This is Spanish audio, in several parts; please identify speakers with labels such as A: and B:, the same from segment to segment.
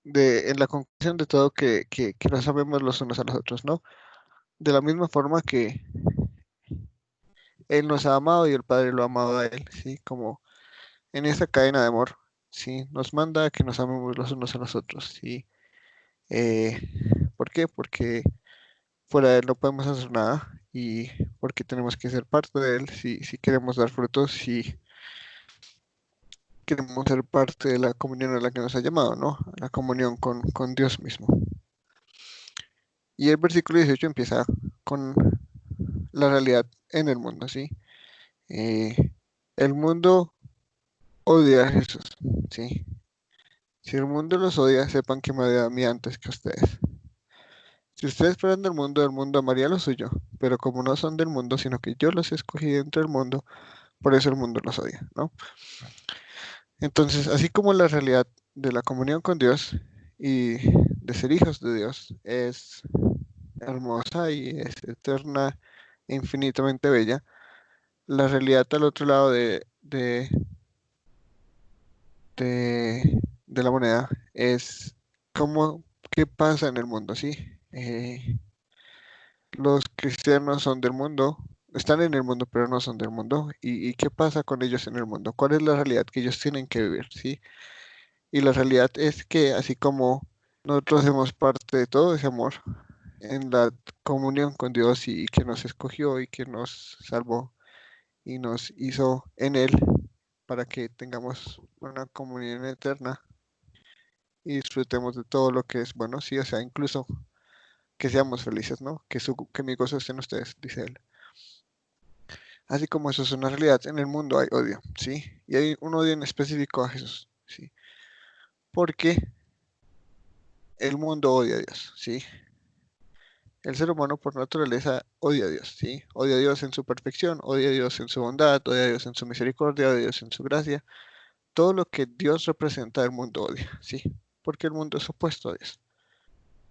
A: en la conclusión de todo que nos amemos los unos a los otros, ¿no? De la misma forma que Él nos ha amado y el Padre lo ha amado a Él, ¿sí? Como en esa cadena de amor, ¿sí? Nos manda a que nos amemos los unos a los otros, ¿sí? Eh, ¿Por qué? Porque fuera de Él no podemos hacer nada y porque tenemos que ser parte de Él si queremos dar frutos, si queremos ser parte de la comunión a la que nos ha llamado, ¿no? La comunión con Dios mismo. Y el versículo 18 empieza con la realidad en el mundo, ¿sí? Eh, el mundo odia a Jesús, ¿sí? Si el mundo los odia, sepan que me odia a mí antes que a ustedes. Si ustedes fueran del mundo, el mundo amaría lo suyo, pero como no son del mundo, sino que yo los escogí dentro del mundo, por eso el mundo los odia, ¿no? Entonces, así como la realidad de la comunión con Dios y de ser hijos de Dios es hermosa y es eterna e infinitamente bella, la realidad al otro lado de la moneda es cómo, qué pasa en el mundo, ¿sí? Los cristianos son del mundo, están en el mundo, pero no son del mundo. Y qué pasa con ellos en el mundo? ¿Cuál es la realidad que ellos tienen que vivir, ¿sí? Y la realidad es que así como nosotros hacemos parte de todo ese amor en la comunión con Dios y que nos escogió y que nos salvó y nos hizo en Él para que tengamos una comunión eterna y disfrutemos de todo lo que es bueno, sí, o sea, incluso que seamos felices, ¿no? Que mi gozo esté en ustedes, dice Él. Así como eso es una realidad, en el mundo hay odio, ¿sí? Y hay un odio en específico a Jesús, ¿sí? Porque el mundo odia a Dios, ¿sí? El ser humano por naturaleza odia a Dios, ¿sí? Odia a Dios en su perfección, odia a Dios en su bondad, odia a Dios en su misericordia, odia a Dios en su gracia. Todo lo que Dios representa, el mundo odia, ¿sí? Porque el mundo es opuesto a Dios.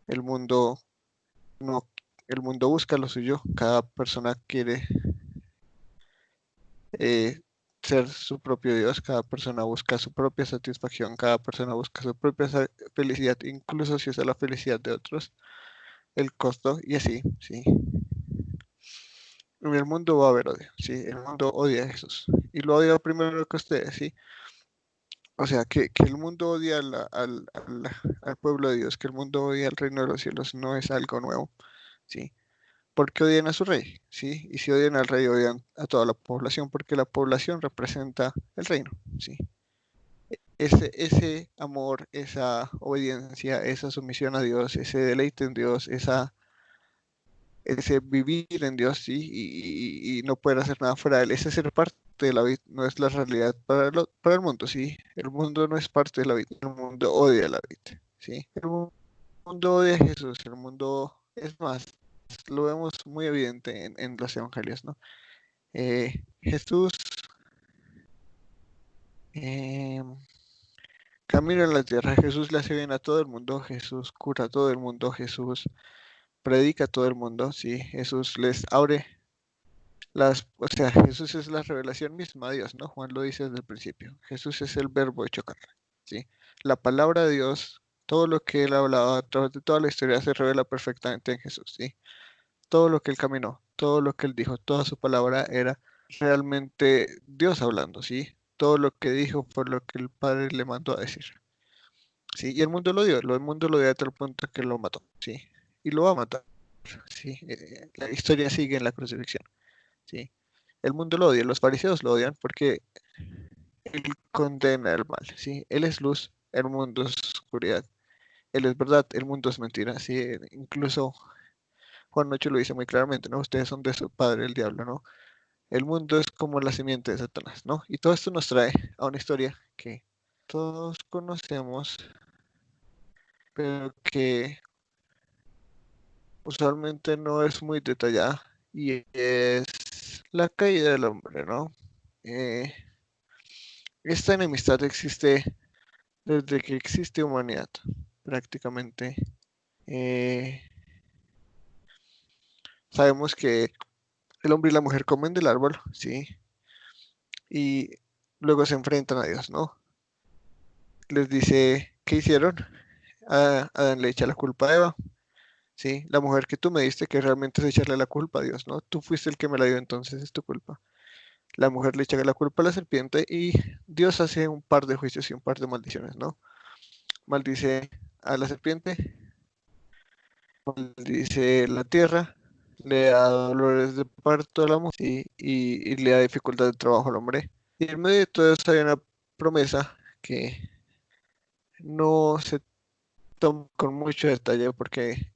A: El mundo no, el mundo busca lo suyo, cada persona quiere eh, ser su propio Dios, cada persona busca su propia satisfacción, cada persona busca su propia felicidad, incluso si es la felicidad de otros, el costo y así, ¿sí? En el mundo va a haber odio, ¿sí? El mundo odia a Jesús y lo odia primero que ustedes, ¿sí? O sea, que el mundo odia al pueblo de Dios, que el mundo odia al reino de los cielos, no es algo nuevo, ¿sí? Porque odian a su rey, ¿sí? Y si odian al rey, odian a toda la población, porque la población representa el reino, ¿sí? Ese amor, esa obediencia, esa sumisión a Dios, ese deleite en Dios, ese vivir en Dios, ¿sí? Y no poder hacer nada fuera de él, ese ser parte de la vida, no es la realidad para el mundo, ¿sí? El mundo no es parte de la vida, el mundo odia la vida, ¿sí? El mundo odia a Jesús, el mundo, es más, lo vemos muy evidente en los evangelios, ¿no? Jesús eh, camina en la tierra, Jesús le hace bien a todo el mundo, Jesús cura a todo el mundo, Jesús predica a todo el mundo, sí, Jesús les abre o sea, Jesús es la revelación misma de Dios, ¿no? Juan lo dice desde el principio, Jesús es el verbo hecho carne, ¿sí? La palabra de Dios, todo lo que él ha hablado a través de toda la historia se revela perfectamente en Jesús, ¿sí? Todo lo que él caminó, todo lo que él dijo, toda su palabra era realmente Dios hablando, ¿sí? Todo lo que dijo fue lo que el Padre le mandó a decir. Sí, y el mundo lo dio, el mundo lo dio a tal punto que lo mató, sí, y lo va a matar, sí, la historia sigue en la crucifixión, sí. El mundo lo odia, los fariseos lo odian porque él condena el mal, sí, él es luz, el mundo es oscuridad, él es verdad, el mundo es mentira, sí, incluso Juan 8 lo dice muy claramente, ¿no? Ustedes son de su padre, el diablo, ¿no? El mundo es como la simiente de Satanás, ¿no? Y todo esto nos trae a una historia que todos conocemos, pero que usualmente no es muy detallada y es la caída del hombre, ¿no? Eh, esta enemistad existe desde que existe humanidad, prácticamente. Eh, sabemos que el hombre y la mujer comen del árbol, ¿sí? Y luego se enfrentan a Dios, ¿no? Les dice, ¿qué hicieron? Adán le echa la culpa a Eva, ¿sí? La mujer que tú me diste, que realmente es echarle la culpa a Dios, ¿no? Tú fuiste el que me la dio, entonces es tu culpa. La mujer le echa la culpa a la serpiente y Dios hace un par de juicios y un par de maldiciones, ¿no? Maldice a la serpiente, maldice la tierra, le da dolores de parto a la mujer, ¿sí? Y le da dificultad de trabajo al hombre. Y en medio de todo eso hay una promesa que no se toma con mucho detalle porque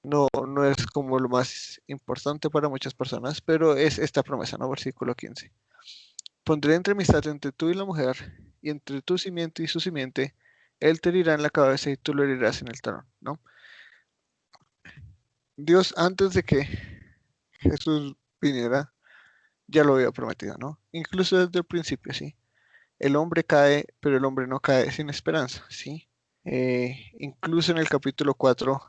A: no es como lo más importante para muchas personas, pero es esta promesa, ¿no? Versículo 15. Pondré enemistad entre tú y la mujer, y entre tu simiente y su simiente, él te herirá en la cabeza y tú lo herirás en el talón, ¿no? Dios, antes de que Jesús viniera, ya lo había prometido, ¿no? Incluso desde el principio, ¿sí? El hombre cae, pero el hombre no cae sin esperanza, ¿sí? Incluso en el capítulo 4,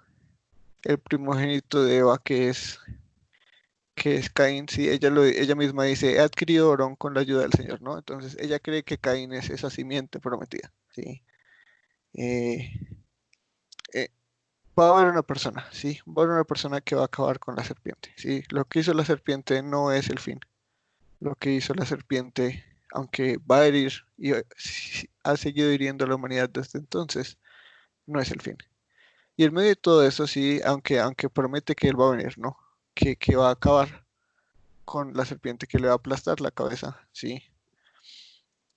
A: el primogénito de Eva, que es Caín, sí, ella misma dice, he adquirido varón con la ayuda del Señor, ¿no? Entonces ella cree que Caín es esa simiente prometida, ¿sí? Eh, eh, Va a haber una persona, ¿sí? Va a haber una persona que va a acabar con la serpiente, ¿sí? Lo que hizo la serpiente no es el fin. Lo que hizo la serpiente, aunque va a herir y sí, ha seguido hiriendo a la humanidad desde entonces, no es el fin. Y en medio de todo eso, sí, aunque promete que él va a venir, ¿no? Que va a acabar con la serpiente, que le va a aplastar la cabeza, ¿sí?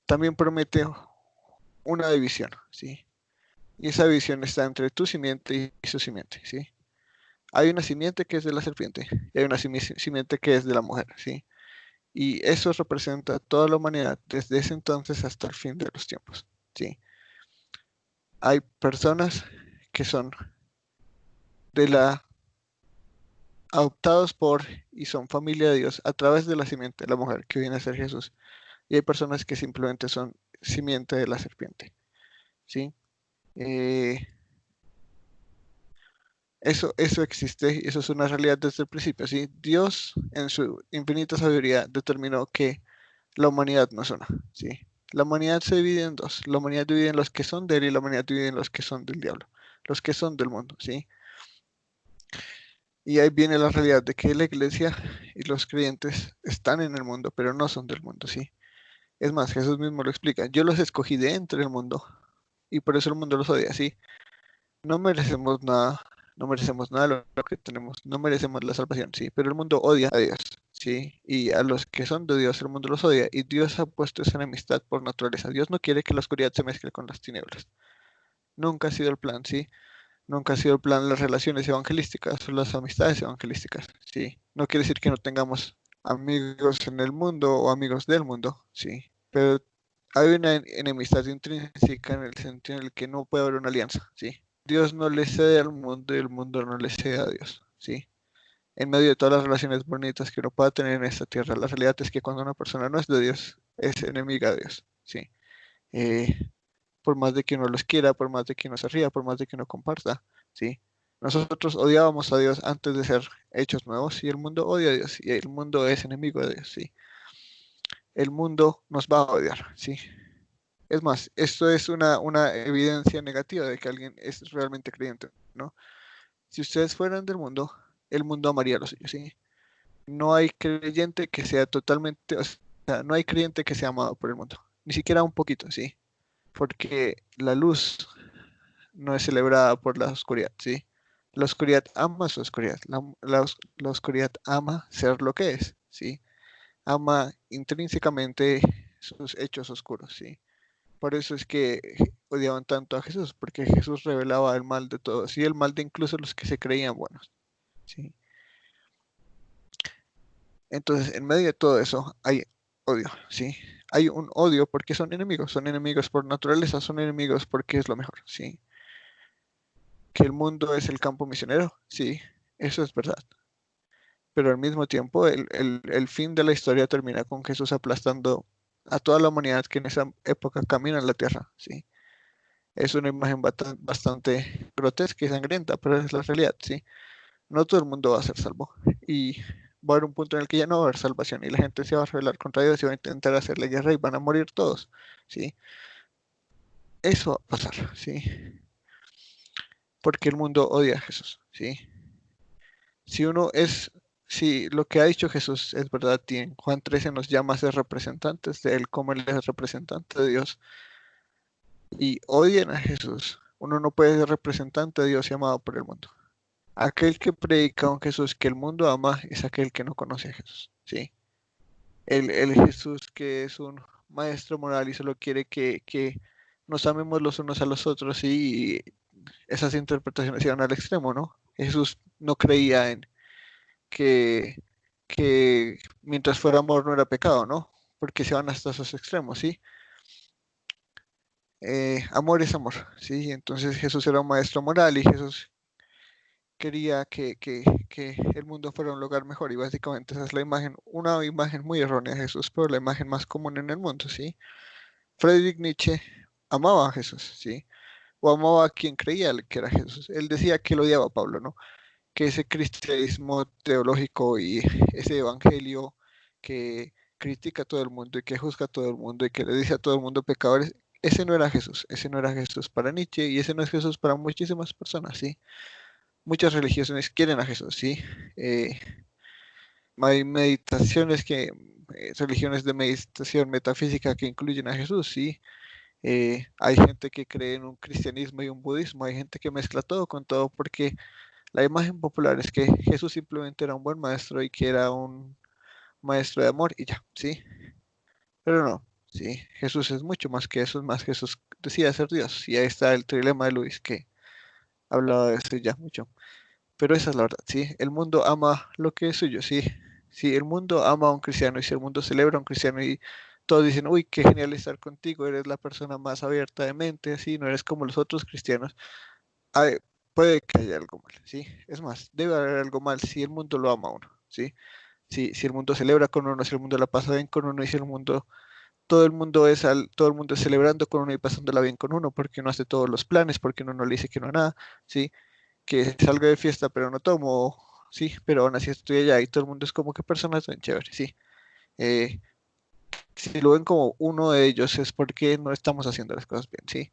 A: También promete una división, ¿sí? Y esa división está entre tu simiente y su simiente, ¿sí? Hay una simiente que es de la serpiente y hay una simiente que es de la mujer, ¿sí? Y eso representa a toda la humanidad desde ese entonces hasta el fin de los tiempos, ¿sí? Hay personas que son de la adoptados por y son familia de Dios a través de la simiente de la mujer que viene a ser Jesús. Y hay personas que simplemente son simiente de la serpiente, ¿sí? Eh, eso existe y eso es una realidad desde el principio, ¿sí? Dios, en su infinita sabiduría, determinó que la humanidad no es una, ¿sí? La humanidad se divide en dos. La humanidad divide en los que son de él y la humanidad divide en los que son del diablo, los que son del mundo, ¿sí? Y ahí viene la realidad de que la iglesia y los creyentes están en el mundo, pero no son del mundo, ¿sí? Es más, Jesús mismo lo explica. Yo los escogí de entre el mundo y por eso el mundo los odia, ¿sí? No merecemos nada, no merecemos nada de lo que tenemos, no merecemos la salvación, sí, pero el mundo odia a Dios, sí, y a los que son de Dios el mundo los odia, y Dios ha puesto esa enemistad por naturaleza. Dios no quiere que la oscuridad se mezcle con las tinieblas. Nunca ha sido el plan, sí, nunca ha sido el plan las relaciones evangelísticas o las amistades evangelísticas, sí. No quiere decir que no tengamos amigos en el mundo o amigos del mundo, sí, pero hay una enemistad intrínseca en el sentido en el que no puede haber una alianza, sí. Dios no le cede al mundo y el mundo no le cede a Dios, ¿sí? En medio de todas las relaciones bonitas que uno pueda tener en esta tierra, la realidad es que cuando una persona no es de Dios, es enemiga de Dios, ¿sí? Eh, por más de que uno los quiera, por más de que uno se ría, por más de que uno comparta, ¿sí? Nosotros odiábamos a Dios antes de ser hechos nuevos y el mundo odia a Dios y el mundo es enemigo de Dios, ¿sí? El mundo nos va a odiar, ¿sí? Es más, esto es una evidencia negativa de que alguien es realmente creyente, ¿no? Si ustedes fueran del mundo, el mundo amaría a los suyos, ¿sí? No hay creyente que sea totalmente, o sea, no hay creyente que sea amado por el mundo, ni siquiera un poquito, ¿sí? Porque la luz no es celebrada por la oscuridad, ¿sí? La oscuridad ama su oscuridad, la oscuridad ama ser lo que es, ¿sí? Ama intrínsecamente sus hechos oscuros, ¿sí? Por eso es que odiaban tanto a Jesús, porque Jesús revelaba el mal de todos y el mal de incluso los que se creían buenos, ¿sí? Entonces, en medio de todo eso hay odio, ¿sí? Hay un odio porque son enemigos por naturaleza, son enemigos porque es lo mejor, ¿sí? Que el mundo es el campo misionero, sí, eso es verdad. Pero al mismo tiempo, el fin de la historia termina con Jesús aplastando a toda la humanidad que en esa época camina en la tierra, ¿sí? Es una imagen bastante grotesca y sangrienta, pero es la realidad, ¿sí? No todo el mundo va a ser salvo. Y va a haber un punto en el que ya no va a haber salvación y la gente se va a rebelar contra Dios y va a intentar hacerle guerra y van a morir todos, ¿sí? Eso va a pasar, ¿sí? porque el mundo odia a Jesús, ¿sí? Si uno es, si lo que ha dicho Jesús es verdad, y en Juan 13 nos llama a ser representantes de Él como Él es representante de Dios, y odian a Jesús, uno no puede ser representante de Dios y amado por el mundo. Aquel que predica a un Jesús que el mundo ama es aquel que no conoce a Jesús, ¿sí? El Jesús que es un maestro moral y solo quiere que nos amemos los unos a los otros y esas interpretaciones iban al extremo, ¿no? Jesús no creía en que, que mientras fuera amor no era pecado, ¿no? Porque se van hasta esos extremos, ¿sí? Amor es amor, ¿sí? Entonces Jesús era un maestro moral y Jesús quería que el mundo fuera un lugar mejor y básicamente esa es la imagen, una imagen muy errónea de Jesús, pero la imagen más común en el mundo, ¿sí? Friedrich Nietzsche amaba a Jesús, ¿sí? O amaba a quien creía que era Jesús. Él decía que lo odiaba a Pablo, ¿no? Que ese cristianismo teológico y ese evangelio que critica a todo el mundo y que juzga a todo el mundo y que le dice a todo el mundo pecadores, ese no era Jesús, ese no era Jesús para Nietzsche y ese no es Jesús para muchísimas personas, ¿sí? Muchas religiones quieren a Jesús, ¿sí? Eh, Hay meditaciones religiones de meditación metafísica que incluyen a Jesús, ¿sí? Hay gente que cree en un cristianismo y un budismo, hay gente que mezcla todo con todo porque la imagen popular es que Jesús simplemente era un buen maestro y que era un maestro de amor y ya, ¿sí? Pero no, ¿sí? Jesús es mucho más que eso, es más Jesús decía ser Dios y ahí está el trilema de Luis que hablaba de eso ya mucho. Pero esa es la verdad, ¿sí? El mundo ama lo que es suyo, ¿sí? Si el mundo ama a un cristiano y si el mundo celebra a un cristiano y todos dicen, uy, qué genial estar contigo, eres la persona más abierta de mente, así, no eres como los otros cristianos, hay- puede que haya algo mal, ¿sí? Es más, debe haber algo mal si el mundo lo ama a uno, ¿sí? Si el mundo celebra con uno, si el mundo la pasa bien con uno y si el mundo, todo el mundo es celebrando con uno y pasándola bien con uno, porque uno hace todos los planes, porque uno no le dice que no a nada, ¿sí? Que salga de fiesta pero no tomo, sí, pero aún así estoy allá y todo el mundo es como que personas tan chéveres, sí. Eh, si lo ven como uno de ellos es porque no estamos haciendo las cosas bien, sí.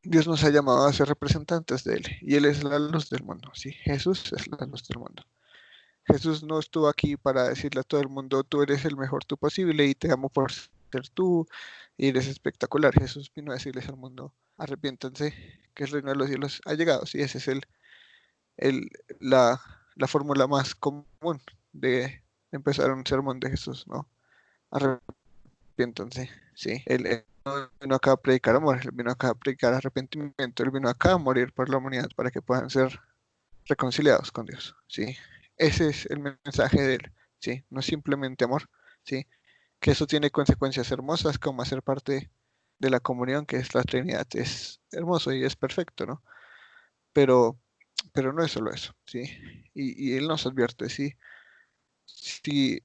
A: Dios nos ha llamado a ser representantes de Él y Él es la luz del mundo, sí. Jesús es la luz del mundo. Jesús no estuvo aquí para decirle a todo el mundo, tú eres el mejor tú posible y te amo por ser tú y eres espectacular. Jesús vino a decirles al mundo, arrepiéntanse, que el reino de los cielos ha llegado, sí, ese es el, la, la fórmula más común de empezar un sermón de Jesús, ¿no? Arrepiéntanse, sí. Él no vino acá a predicar amor, él vino acá a predicar arrepentimiento, él vino acá a morir por la humanidad para que puedan ser reconciliados con Dios, sí. Ese es el mensaje de él, sí. No es simplemente amor, sí. Que eso tiene consecuencias hermosas como hacer parte de la comunión que es la Trinidad. Es hermoso y es perfecto, ¿no? Pero, pero no es solo eso, ¿sí? Y él nos advierte, ¿sí? Si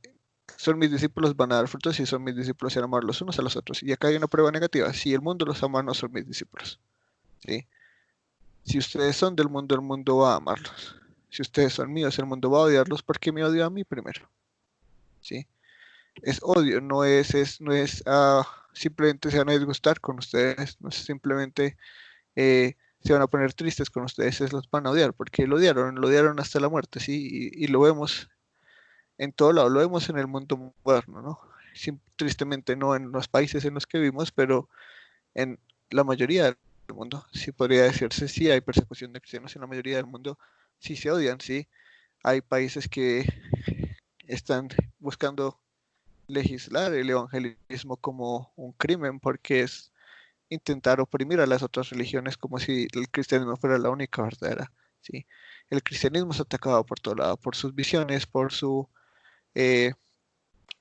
A: son mis discípulos van a dar frutos, si son mis discípulos se van a amar los unos a los otros. Y acá hay una prueba negativa. Si el mundo los ama, no son mis discípulos. ¿Sí? Si ustedes son del mundo, el mundo va a amarlos. Si ustedes son míos, el mundo va a odiarlos porque me odió a mí primero. ¿Sí? Es odio, no es simplemente se van a disgustar con ustedes, no es simplemente se van a poner tristes con ustedes, es los van a odiar, porque lo odiaron hasta la muerte, ¿sí? Y lo vemos en todo lado, lo vemos en el mundo moderno, ¿no? Tristemente no en los países en los que vivimos, pero en la mayoría del mundo, sí podría decirse, sí hay persecución de cristianos, en la mayoría del mundo sí se odian, sí. Hay países que están buscando legislar el evangelismo como un crimen porque es intentar oprimir a las otras religiones como si el cristianismo fuera la única verdadera, ¿sí? El cristianismo es atacado por todo lado, por sus visiones, por su eh,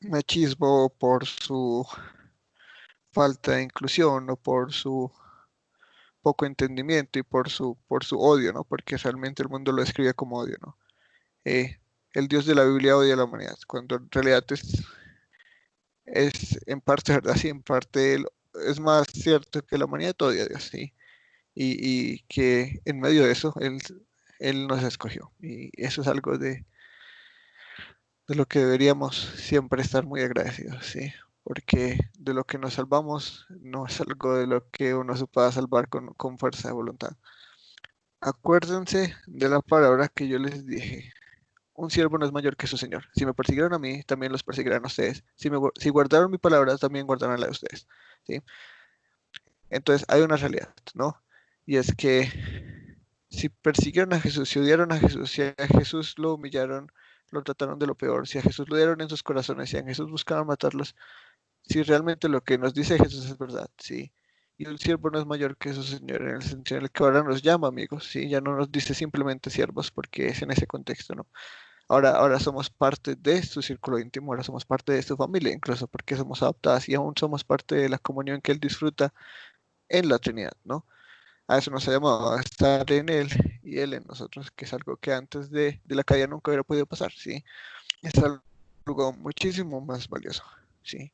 A: machismo, por su falta de inclusión o por su poco entendimiento y por su odio, ¿no? Porque realmente el mundo lo describe como odio, ¿no? El Dios de la Biblia odia a la humanidad, cuando en realidad es en parte verdad, sí, en parte es más cierto que la humanidad odia a Dios, sí, y que en medio de eso él nos escogió, y eso es algo de lo que deberíamos siempre estar muy agradecidos, sí, porque de lo que nos salvamos no es algo de lo que uno se pueda salvar con fuerza de voluntad. Acuérdense de la palabra que yo les dije. Un siervo no es mayor que su señor. Si me persiguieron a mí, también los perseguirán a ustedes. Si guardaron mi palabra, también guardarán la de ustedes. ¿Sí? Entonces hay una realidad, ¿no? Y es que si persiguieron a Jesús, si odiaron a Jesús, si a Jesús lo humillaron, lo trataron de lo peor, si a Jesús lo dieron en sus corazones, si a Jesús buscaban matarlos, si realmente lo que nos dice Jesús es verdad, sí. Y un siervo no es mayor que su señor en el sentido en el que ahora nos llama amigos, sí. Ya no nos dice simplemente siervos porque es en ese contexto, ¿no? Ahora somos parte de su círculo íntimo, ahora somos parte de su familia, incluso porque somos adoptadas y aún somos parte de la comunión que él disfruta en la Trinidad, ¿no? A eso nos ha llamado, a estar en él y él en nosotros, que es algo que antes de la caída nunca hubiera podido pasar, ¿sí? Es algo muchísimo más valioso, ¿sí?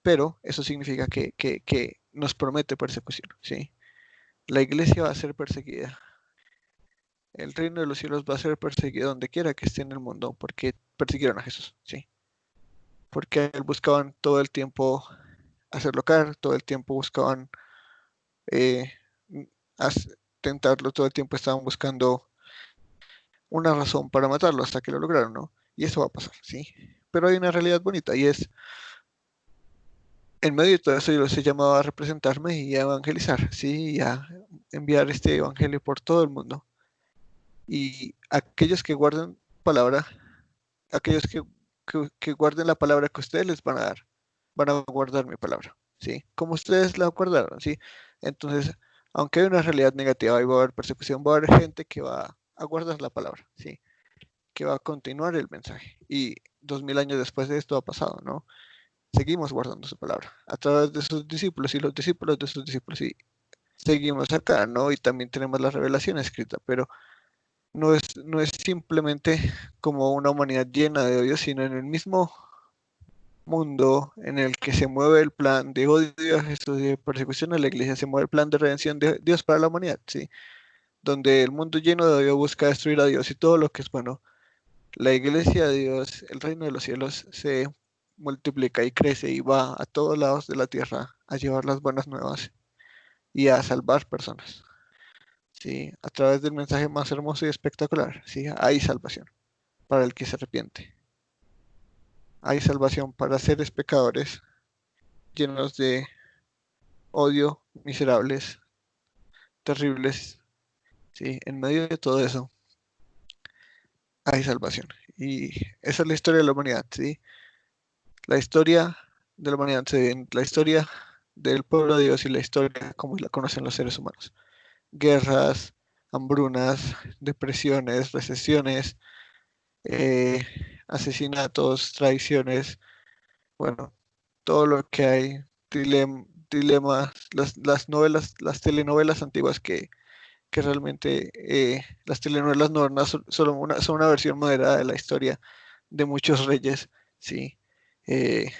A: Pero eso significa que nos promete persecución, ¿sí? La iglesia va a ser perseguida. El reino de los cielos va a ser perseguido donde quiera que esté en el mundo, porque persiguieron a Jesús, ¿sí? Porque él buscaban todo el tiempo hacerlo caer, todo el tiempo buscaban eh, tentarlo, todo el tiempo estaban buscando una razón para matarlo hasta que lo lograron, ¿no? Y eso va a pasar, ¿sí? Pero hay una realidad bonita y es, en medio de todo eso yo los he llamado a representarme y a evangelizar, ¿sí? Y a enviar este evangelio por todo el mundo. Y aquellos que guarden palabra, aquellos que guarden la palabra que ustedes les van a dar, van a guardar mi palabra, ¿sí? Como ustedes la guardaron, ¿sí? Entonces, aunque hay una realidad negativa, y va a haber persecución, va a haber gente que va a guardar la palabra, ¿sí? Que va a continuar el mensaje. Y 2000 años después de esto ha pasado, ¿no? Seguimos guardando su palabra a través de sus discípulos y los discípulos de sus discípulos y seguimos acá, ¿no? Y también tenemos la revelación escrita, pero no es simplemente como una humanidad llena de odio, sino en el mismo mundo en el que se mueve el plan de odio a Jesús y de persecución a la iglesia, se mueve el plan de redención de Dios para la humanidad, ¿sí? Donde el mundo lleno de odio busca destruir a Dios y todo lo que es bueno. La iglesia de Dios, el reino de los cielos, se multiplica y crece y va a todos lados de la tierra a llevar las buenas nuevas y a salvar personas. ¿Sí? A través del mensaje más hermoso y espectacular, ¿sí? Hay salvación para el que se arrepiente. Hay salvación para seres pecadores llenos de odio, miserables, terribles. ¿Sí? En medio de todo eso hay salvación. Y esa es la historia de la humanidad, ¿sí? La historia de la humanidad se ve en la historia del pueblo de Dios y la historia como la conocen los seres humanos. Guerras, hambrunas, depresiones, recesiones, eh, asesinatos, traiciones, bueno, todo lo que hay, dilemas, las novelas, las telenovelas antiguas que realmente las telenovelas modernas son una versión moderada de la historia de muchos reyes, sí. Eh,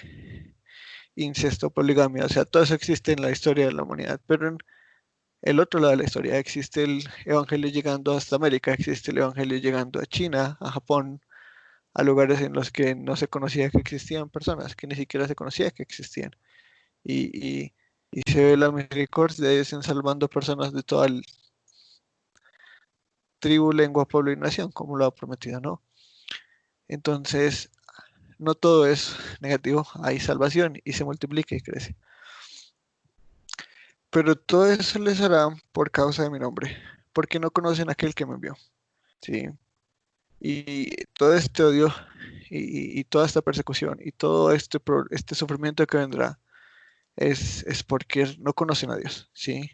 A: Incesto, poligamia, o sea, todo eso existe en la historia de la humanidad, pero en el otro lado de la historia existe el evangelio llegando hasta América, existe el evangelio llegando a China, a Japón, a lugares en los que no se conocía que existían personas, que ni siquiera se conocía que existían. Y, y se ve la misericordia de Dios en salvando personas de toda el tribu, lengua, pueblo y nación, como lo ha prometido, ¿no? Entonces, no todo es negativo, hay salvación y se multiplica y crece. Pero todo eso les hará por causa de mi nombre, porque no conocen a aquel que me envió, ¿sí? Y todo este odio y toda esta persecución y todo este sufrimiento que vendrá es porque no conocen a Dios, ¿sí?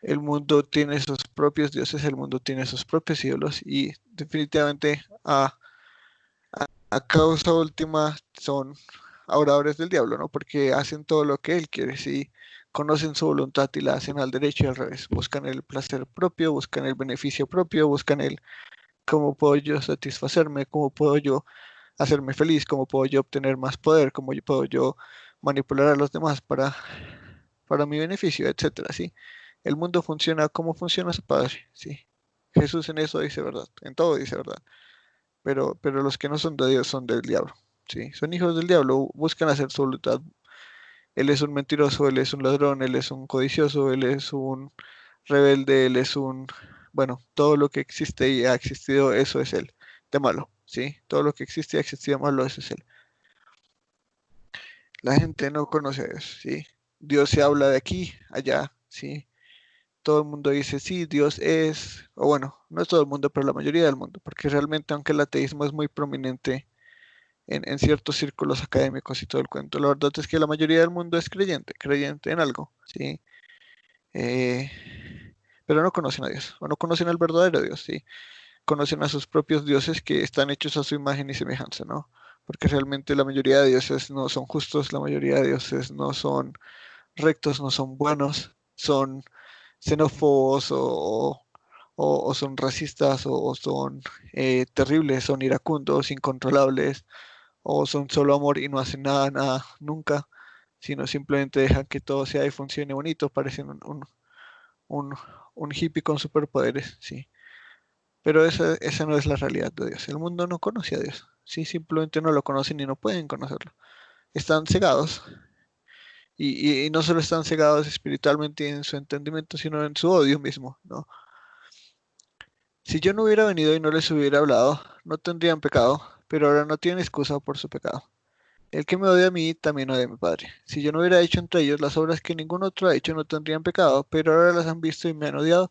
A: El mundo tiene sus propios dioses, el mundo tiene sus propios ídolos y definitivamente a causa última son adoradores del diablo, ¿no? Porque hacen todo lo que él quiere, ¿sí? Conocen su voluntad y la hacen al derecho y al revés. Buscan el placer propio, buscan el beneficio propio, buscan el cómo puedo yo satisfacerme, cómo puedo yo hacerme feliz, cómo puedo yo obtener más poder, cómo puedo yo manipular a los demás para mi beneficio, etcétera, ¿sí? El mundo funciona como funciona su padre, ¿sí? Jesús en eso dice verdad, en todo dice verdad, pero los que no son de Dios son del diablo, ¿sí? Son hijos del diablo, buscan hacer su voluntad. Él es un mentiroso, él es un ladrón, él es un codicioso, él es un rebelde, él es un bueno, todo lo que existe y ha existido, eso es Él, de malo, ¿sí? Todo lo que existe y ha existido de malo, eso es Él. La gente no conoce a Dios, ¿sí? Dios se habla de aquí, allá, ¿sí? Todo el mundo dice, sí, Dios es, o bueno, no es todo el mundo, pero la mayoría del mundo, porque realmente aunque el ateísmo es muy prominente en ciertos círculos académicos y todo el cuento, la verdad es que la mayoría del mundo es creyente, creyente en algo, ¿sí? Eh, pero no conocen a Dios, o no conocen al verdadero Dios, ¿sí? Conocen a sus propios dioses que están hechos a su imagen y semejanza, ¿no? Porque realmente la mayoría de dioses no son justos, la mayoría de dioses no son rectos, no son buenos, son xenófobos o son racistas o son terribles, son iracundos, incontrolables, o son solo amor y no hacen nada, nada, nunca, sino simplemente dejan que todo sea y funcione bonito, parecen un, un hippie con superpoderes, sí. Pero esa no es la realidad de Dios. El mundo no conoce a Dios, sí, simplemente no lo conocen y no pueden conocerlo. Están cegados. Y no solo están cegados espiritualmente en su entendimiento, sino en su odio mismo, ¿no? Si yo no hubiera venido y no les hubiera hablado, no tendrían pecado, pero ahora no tienen excusa por su pecado. El que me odia a mí, también odia a mi Padre. Si yo no hubiera hecho entre ellos las obras que ningún otro ha hecho, no tendrían pecado, pero ahora las han visto y me han odiado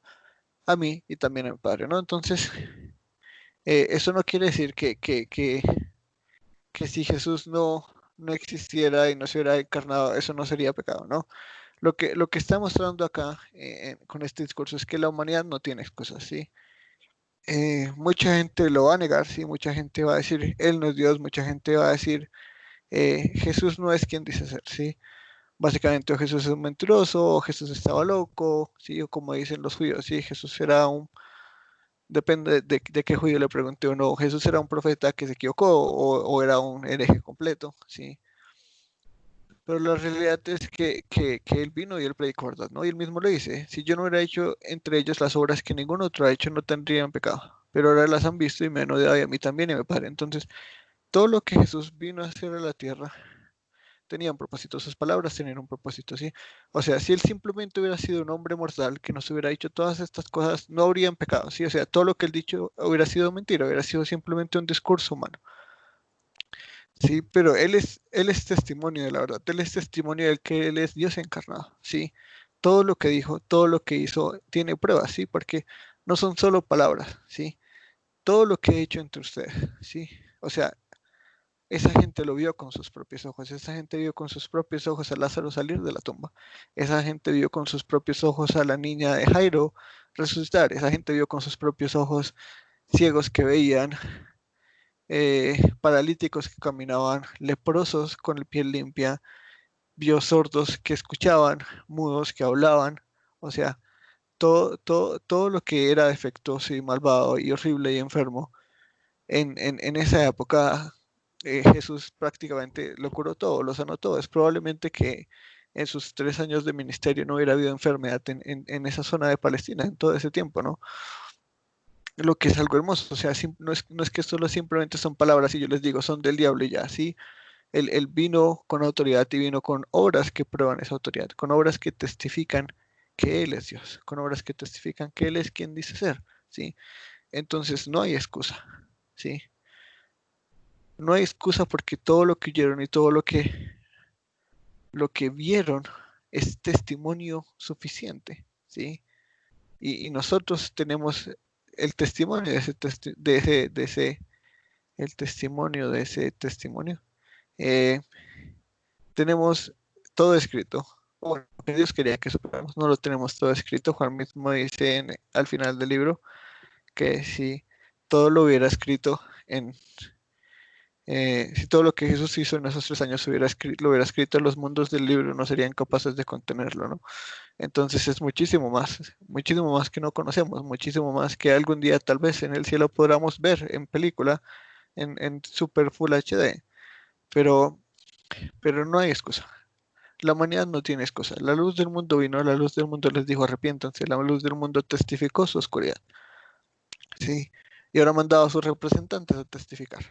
A: a mí y también a mi Padre, ¿no? Entonces, eso no quiere decir que si Jesús no existiera y no se hubiera encarnado, eso no sería pecado, ¿no? Lo que está mostrando acá con este discurso es que la humanidad no tiene excusas, ¿sí? Mucha gente lo va a negar, ¿sí? Mucha gente va a decir, Él no es Dios, mucha gente va a decir, Jesús no es quien dice ser, ¿sí? Básicamente, o Jesús es un mentiroso, o Jesús estaba loco, ¿sí? O como dicen los judíos, ¿sí? Jesús era depende de qué judío le pregunte uno, Jesús era un profeta que se equivocó o era un hereje completo, ¿sí? Pero la realidad es que él vino y él predicó verdad, ¿no? Y él mismo le dice, si yo no hubiera hecho entre ellos las obras que ningún otro ha hecho, no tendrían pecado. Pero ahora las han visto y me han odiado y a mí también y a mi Padre. Entonces, todo lo que Jesús vino a hacer a la tierra tenía un propósito. Sus palabras tenían un propósito, ¿sí? O sea, si él simplemente hubiera sido un hombre mortal que nos hubiera dicho todas estas cosas, no habrían pecado, ¿sí? O sea, todo lo que él dicho hubiera sido mentira, hubiera sido simplemente un discurso humano. Sí, pero él es testimonio de la verdad, él es testimonio de que él es Dios encarnado, sí. Todo lo que dijo, todo lo que hizo, tiene pruebas, sí, porque no son solo palabras, sí. Todo lo que he hecho entre ustedes, sí. O sea, esa gente lo vio con sus propios ojos, esa gente vio con sus propios ojos a Lázaro salir de la tumba, esa gente vio con sus propios ojos a la niña de Jairo resucitar, esa gente vio con sus propios ojos ciegos que veían, paralíticos que caminaban, leprosos con la piel limpia, vio sordos que escuchaban, mudos que hablaban, o sea, todo lo que era defectuoso y malvado y horrible y enfermo, en esa época Jesús prácticamente lo curó todo, lo sanó todo. Es probablemente que en sus 3 años de ministerio no hubiera habido enfermedad en esa zona de Palestina en todo ese tiempo, ¿no? Lo que es algo hermoso, o sea, no es que solo simplemente son palabras y yo les digo, son del diablo y ya, sí, él vino con autoridad y vino con obras que prueban esa autoridad, con obras que testifican que Él es Dios, con obras que testifican que Él es quien dice ser, ¿sí? Entonces no hay excusa, ¿sí? No hay excusa porque todo lo que oyeron y todo lo que vieron es testimonio suficiente, ¿sí? Y nosotros tenemos el testimonio el testimonio de ese testimonio. Eh, tenemos todo escrito. Bueno, que Dios quería que supiéramos, no lo tenemos todo escrito. Juan mismo dice al final del libro que si todo lo hubiera escrito si todo lo que Jesús hizo en esos 3 años lo hubiera escrito en los mundos del libro, no serían capaces de contenerlo, ¿no? Entonces es muchísimo más que no conocemos, muchísimo más que algún día tal vez en el cielo podamos ver en película, en Super Full HD, pero, pero no hay excusa. La humanidad no tiene excusa. La luz del mundo vino, la luz del mundo les dijo arrepiéntanse, la luz del mundo testificó su oscuridad, ¿sí? Y ahora ha mandado a sus representantes a testificar,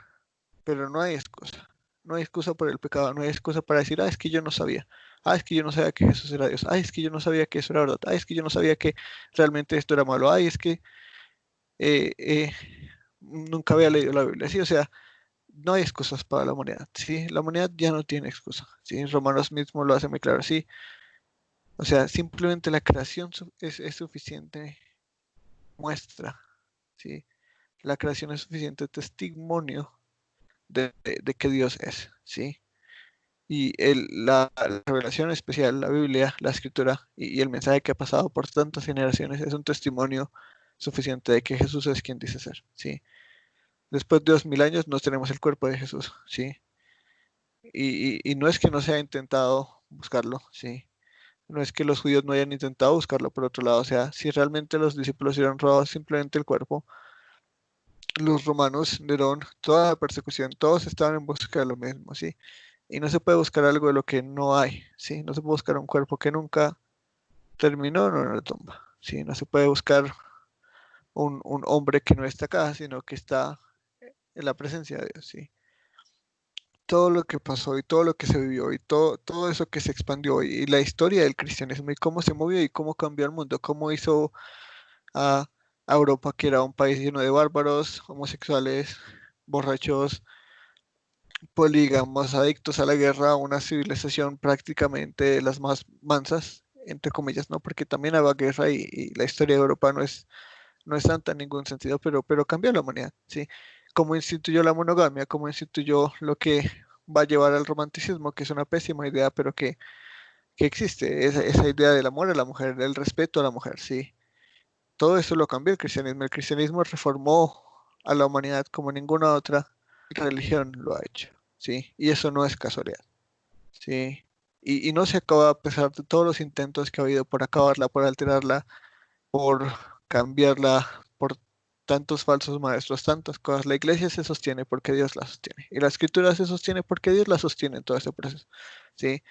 A: pero no hay excusa. no hay excusa por el pecado, no hay excusa para decir, es que yo no sabía, es que yo no sabía que Jesús era Dios, es que yo no sabía que eso era verdad, es que yo no sabía que realmente esto era malo, es que eh, eh, nunca había leído la Biblia, sí, o sea, no hay excusas para la humanidad, sí, la humanidad ya no tiene excusa, sí, Romanos mismo lo hace muy claro, sí, o sea, simplemente la creación es suficiente muestra, sí, la creación es suficiente testimonio de que Dios es, sí. Y la revelación especial, la Biblia, la escritura y el mensaje que ha pasado por tantas generaciones es un testimonio suficiente de que Jesús es quien dice ser, ¿sí? Después de 2000 años nos tenemos el cuerpo de Jesús, ¿sí? Y no es que no se haya intentado buscarlo, ¿sí? No es que los judíos no hayan intentado buscarlo por otro lado, o sea, si realmente los discípulos hubieran robado simplemente el cuerpo, los romanos, Nerón, toda la persecución, todos estaban en busca de lo mismo, ¿sí? Y no se puede buscar algo de lo que no hay, ¿sí? No se puede buscar un cuerpo que nunca terminó en una tumba, ¿sí? No se puede buscar un hombre que no está acá, sino que está en la presencia de Dios, ¿sí? Todo lo que pasó y todo lo que se vivió y todo eso que se expandió y la historia del cristianismo y cómo se movió y cómo cambió el mundo, cómo hizo a Europa, que era un país lleno de bárbaros, homosexuales, borrachos, polígamos, adictos a la guerra, una civilización prácticamente de las más mansas, entre comillas, ¿no? Porque también había guerra y la historia de Europa no es santa en ningún sentido, pero cambió la humanidad, ¿sí? Como instituyó la monogamia, como instituyó lo que va a llevar al romanticismo, que es una pésima idea, pero que existe, esa idea del amor a la mujer, del respeto a la mujer, ¿sí? Todo eso lo cambió el cristianismo. El cristianismo reformó a la humanidad como ninguna otra religión lo ha hecho, ¿sí? Y eso no es casualidad, ¿sí? Y no se acaba a pesar de todos los intentos que ha habido por acabarla, por alterarla, por cambiarla, por tantos falsos maestros, tantas cosas. La iglesia se sostiene porque Dios la sostiene. Y la escritura se sostiene porque Dios la sostiene en todo ese proceso, ¿sí?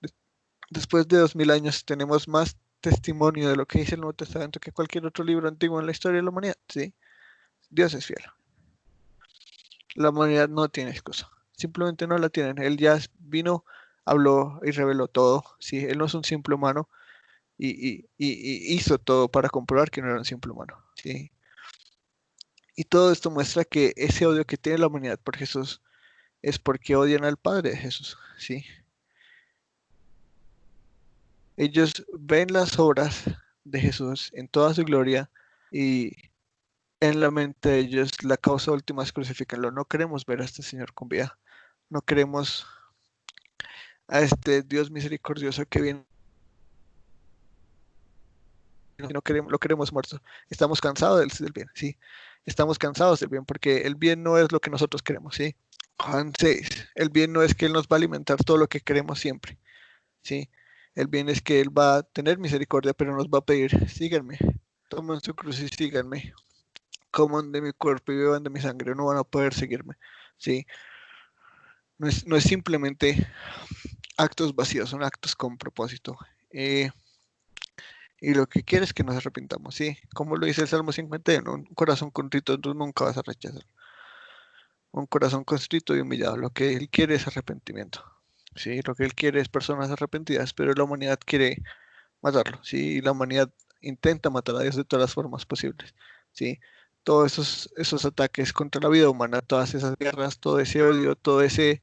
A: Des- Después de 2000 años tenemos más testimonio de lo que dice el Nuevo Testamento que cualquier otro libro antiguo en la historia de la humanidad, ¿sí? Dios es fiel. La humanidad no tiene excusa. Simplemente no la tienen. Él ya vino, habló y reveló todo. Sí, él no es un simple humano y hizo todo para comprobar que no era un simple humano. Sí. Y todo esto muestra que ese odio que tiene la humanidad por Jesús es porque odian al Padre de Jesús. Sí. Ellos ven las obras de Jesús en toda su gloria y en la mente de ellos la causa última es crucificarlo. No queremos ver a este Señor con vida. No queremos a este Dios misericordioso que viene, no queremos, lo queremos muerto. Estamos cansados del bien, sí. Estamos cansados del bien porque el bien no es lo que nosotros queremos, sí. Juan 6, el bien no es que Él nos va a alimentar todo lo que queremos siempre, sí. El bien es que Él va a tener misericordia, pero nos va a pedir, síganme, tomen su cruz y síganme, coman de mi cuerpo y beban de mi sangre, no van a poder seguirme, sí. No es simplemente actos vacíos, son actos con propósito. Y lo que quiere es que nos arrepintamos, sí. Como lo dice el Salmo 51, un corazón contrito tú nunca vas a rechazar. Un corazón constrito y humillado. Lo que Él quiere es arrepentimiento. Sí, lo que Él quiere es personas arrepentidas, pero la humanidad quiere matarlo, sí. Y la humanidad intenta matar a Dios de todas las formas posibles, sí. Todos esos ataques contra la vida humana, todas esas guerras, todo ese odio, todo ese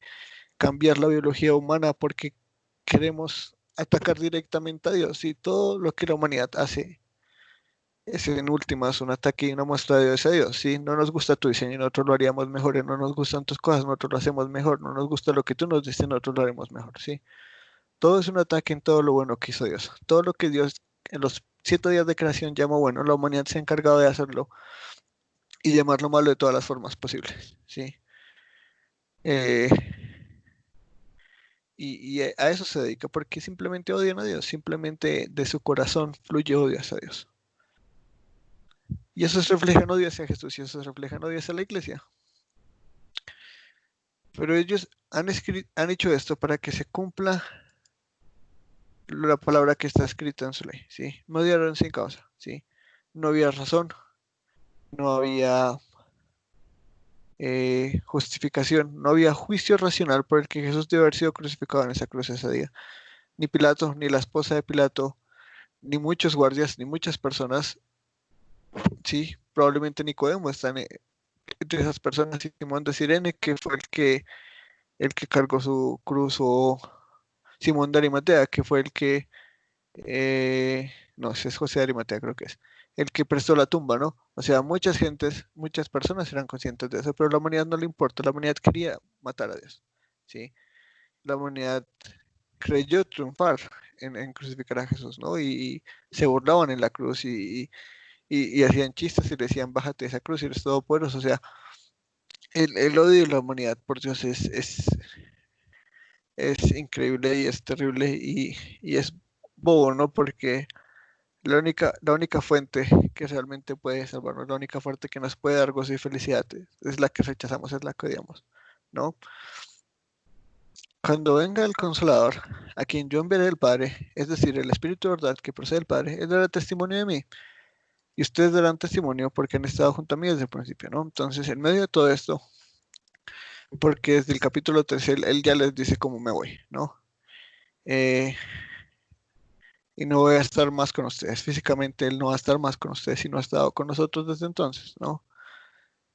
A: cambiar la biología humana porque queremos atacar directamente a Dios y todo lo que la humanidad hace es en últimas un ataque y una muestra de Dios a Dios. Si no nos gusta tu diseño, nosotros lo haríamos mejor. No nos gustan tus cosas, nosotros lo hacemos mejor. No nos gusta lo que tú nos dices, nosotros lo haremos mejor. ¿Sí? Todo es un ataque en todo lo bueno que hizo Dios. Todo lo que Dios en los 7 días de creación llamó bueno, la humanidad se ha encargado de hacerlo y llamarlo malo de todas las formas posibles. ¿Sí? Eh, y a eso se dedica, porque simplemente odian a Dios, simplemente de su corazón fluye odio hacia Dios. Y eso se refleja en odio hacia Jesús y eso se refleja en odio hacia la iglesia. Pero ellos han hecho esto para que se cumpla la palabra que está escrita en su ley, ¿sí? No odiaron sin causa, ¿sí? No había razón, no había justificación, no había juicio racional por el que Jesús debe haber sido crucificado en esa cruz ese día. Ni Pilato, ni la esposa de Pilato, ni muchos guardias, ni muchas personas, sí, probablemente Nicodemo están entre esas personas, y Simón de Sirene, que fue el que cargó su cruz, o Simón de Arimatea, que fue no, ese es José de Arimatea, creo que es, el que prestó la tumba, ¿no? O sea, muchas gentes, muchas personas eran conscientes de eso, pero a la humanidad no le importa, la humanidad quería matar a Dios, ¿sí? La humanidad creyó triunfar en crucificar a Jesús, ¿no? Y se burlaban en la cruz y hacían chistes y le decían, bájate de esa cruz, eres todopoderoso. O sea, el odio de la humanidad por Dios es increíble y es terrible y es bobo, ¿no? Porque la única fuente que realmente puede salvarnos, la única fuente que nos puede dar gozo y felicidad es la que rechazamos, es la que odiamos, ¿no? Cuando venga el Consolador, a quien yo enviaré del Padre, es decir, el Espíritu de verdad que procede del Padre, él dará testimonio de mí. Y ustedes darán testimonio porque han estado junto a mí desde el principio, ¿no? Entonces, en medio de todo esto, porque desde el capítulo 13 él ya les dice cómo me voy, ¿no? Eh, y no voy a estar más con ustedes. Físicamente él no va a estar más con ustedes y no ha estado con nosotros desde entonces, ¿no?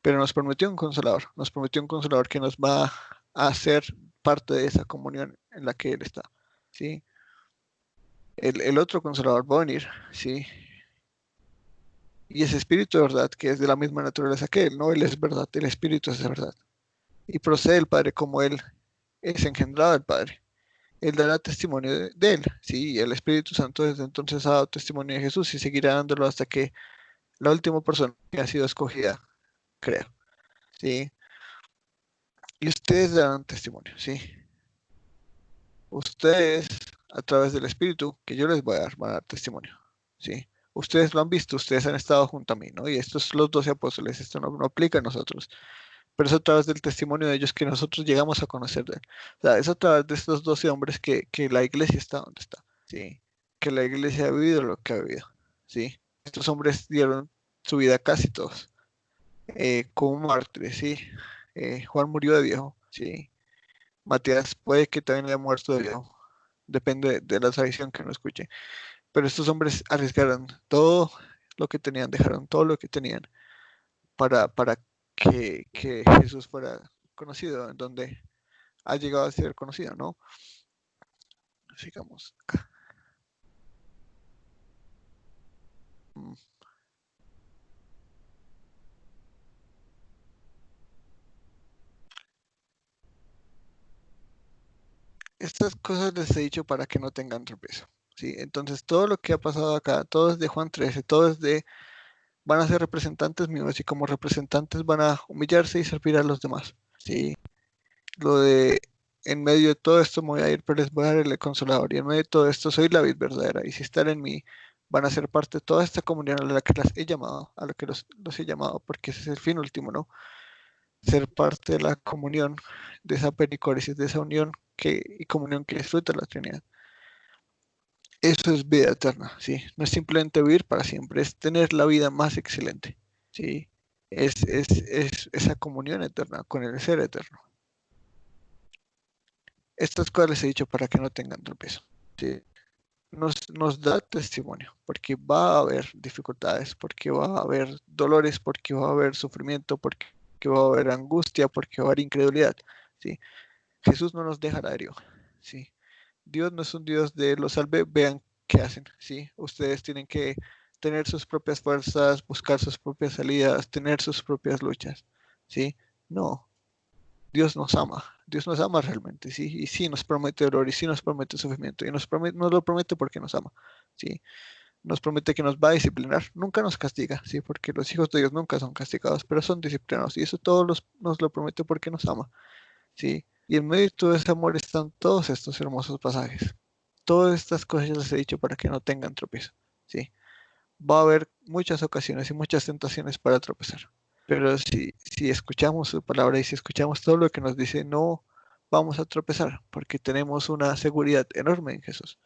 A: Pero nos prometió un consolador que nos va a hacer parte de esa comunión en la que él está, ¿sí? El otro consolador va a venir, ¿sí? Y ese espíritu de verdad, que es de la misma naturaleza que él, ¿no? Él es verdad, el espíritu es de verdad. Y procede del Padre como él es engendrado del Padre. Él dará testimonio de él, ¿sí? Y el Espíritu Santo desde entonces ha dado testimonio de Jesús y seguirá dándolo hasta que la última persona que ha sido escogida, creo, ¿sí? Y ustedes darán testimonio, ¿sí? Ustedes, a través del Espíritu que yo les voy a dar, van a dar testimonio, ¿sí? Ustedes lo han visto, ustedes han estado junto a mí, ¿no? Y estos son los 12 apóstoles, esto no aplica a nosotros, pero es a través del testimonio de ellos que nosotros llegamos a conocer de él. O sea, es a través de estos 12 hombres que la iglesia está donde está, ¿sí? Que la iglesia ha vivido lo que ha vivido, ¿sí? Estos hombres dieron su vida casi todos, como mártires, ¿sí? Juan murió de viejo, ¿sí? Matías puede que también haya muerto de viejo, depende de la tradición que uno escuche, pero estos hombres arriesgaron todo lo que tenían, dejaron todo lo que tenían para que Jesús fuera conocido, en donde ha llegado a ser conocido, ¿no? Sigamos. Mm. Estas cosas les he dicho para que no tengan tropiezo, ¿sí? Entonces, todo lo que ha pasado acá, todo es de Juan 13, todo es de, van a ser representantes míos y como representantes van a humillarse y servir a los demás, ¿sí? Lo de, en medio de todo esto me voy a ir, pero les voy a dar el consolador y en medio de todo esto soy la vid verdadera y si están en mí, van a ser parte de toda esta comunidad a la que las he llamado, a la que los he llamado, porque ese es el fin último, ¿no? Ser parte de la comunión, de esa pericóresis, de esa unión y comunión que disfruta la Trinidad. Eso es vida eterna, ¿sí? No es simplemente vivir para siempre, es tener la vida más excelente, ¿sí? Es esa comunión eterna con el ser eterno. Estas cosas les he dicho para que no tengan tropiezo, ¿sí? Nos da testimonio, porque va a haber dificultades, porque va a haber dolores, porque va a haber sufrimiento, porque va a haber angustia, porque va a haber incredulidad, ¿sí? Jesús no nos dejará herido, ¿sí? Dios no es un Dios de los salve, vean qué hacen, ¿sí? Ustedes tienen que tener sus propias fuerzas, buscar sus propias salidas, tener sus propias luchas, ¿sí? No, Dios nos ama realmente, ¿sí? Y sí nos promete dolor y sí nos promete sufrimiento y nos lo promete porque nos ama, ¿sí? Nos promete que nos va a disciplinar, nunca nos castiga, ¿sí? Porque los hijos de Dios nunca son castigados, pero son disciplinados y eso nos lo promete porque nos ama, ¿sí? Y en medio de todo ese amor están todos estos hermosos pasajes. Todas estas cosas ya les he dicho para que no tengan tropiezo, ¿sí? Va a haber muchas ocasiones y muchas tentaciones para tropezar. Pero si escuchamos su palabra y si escuchamos todo lo que nos dice, no vamos a tropezar, porque tenemos una seguridad enorme en Jesús,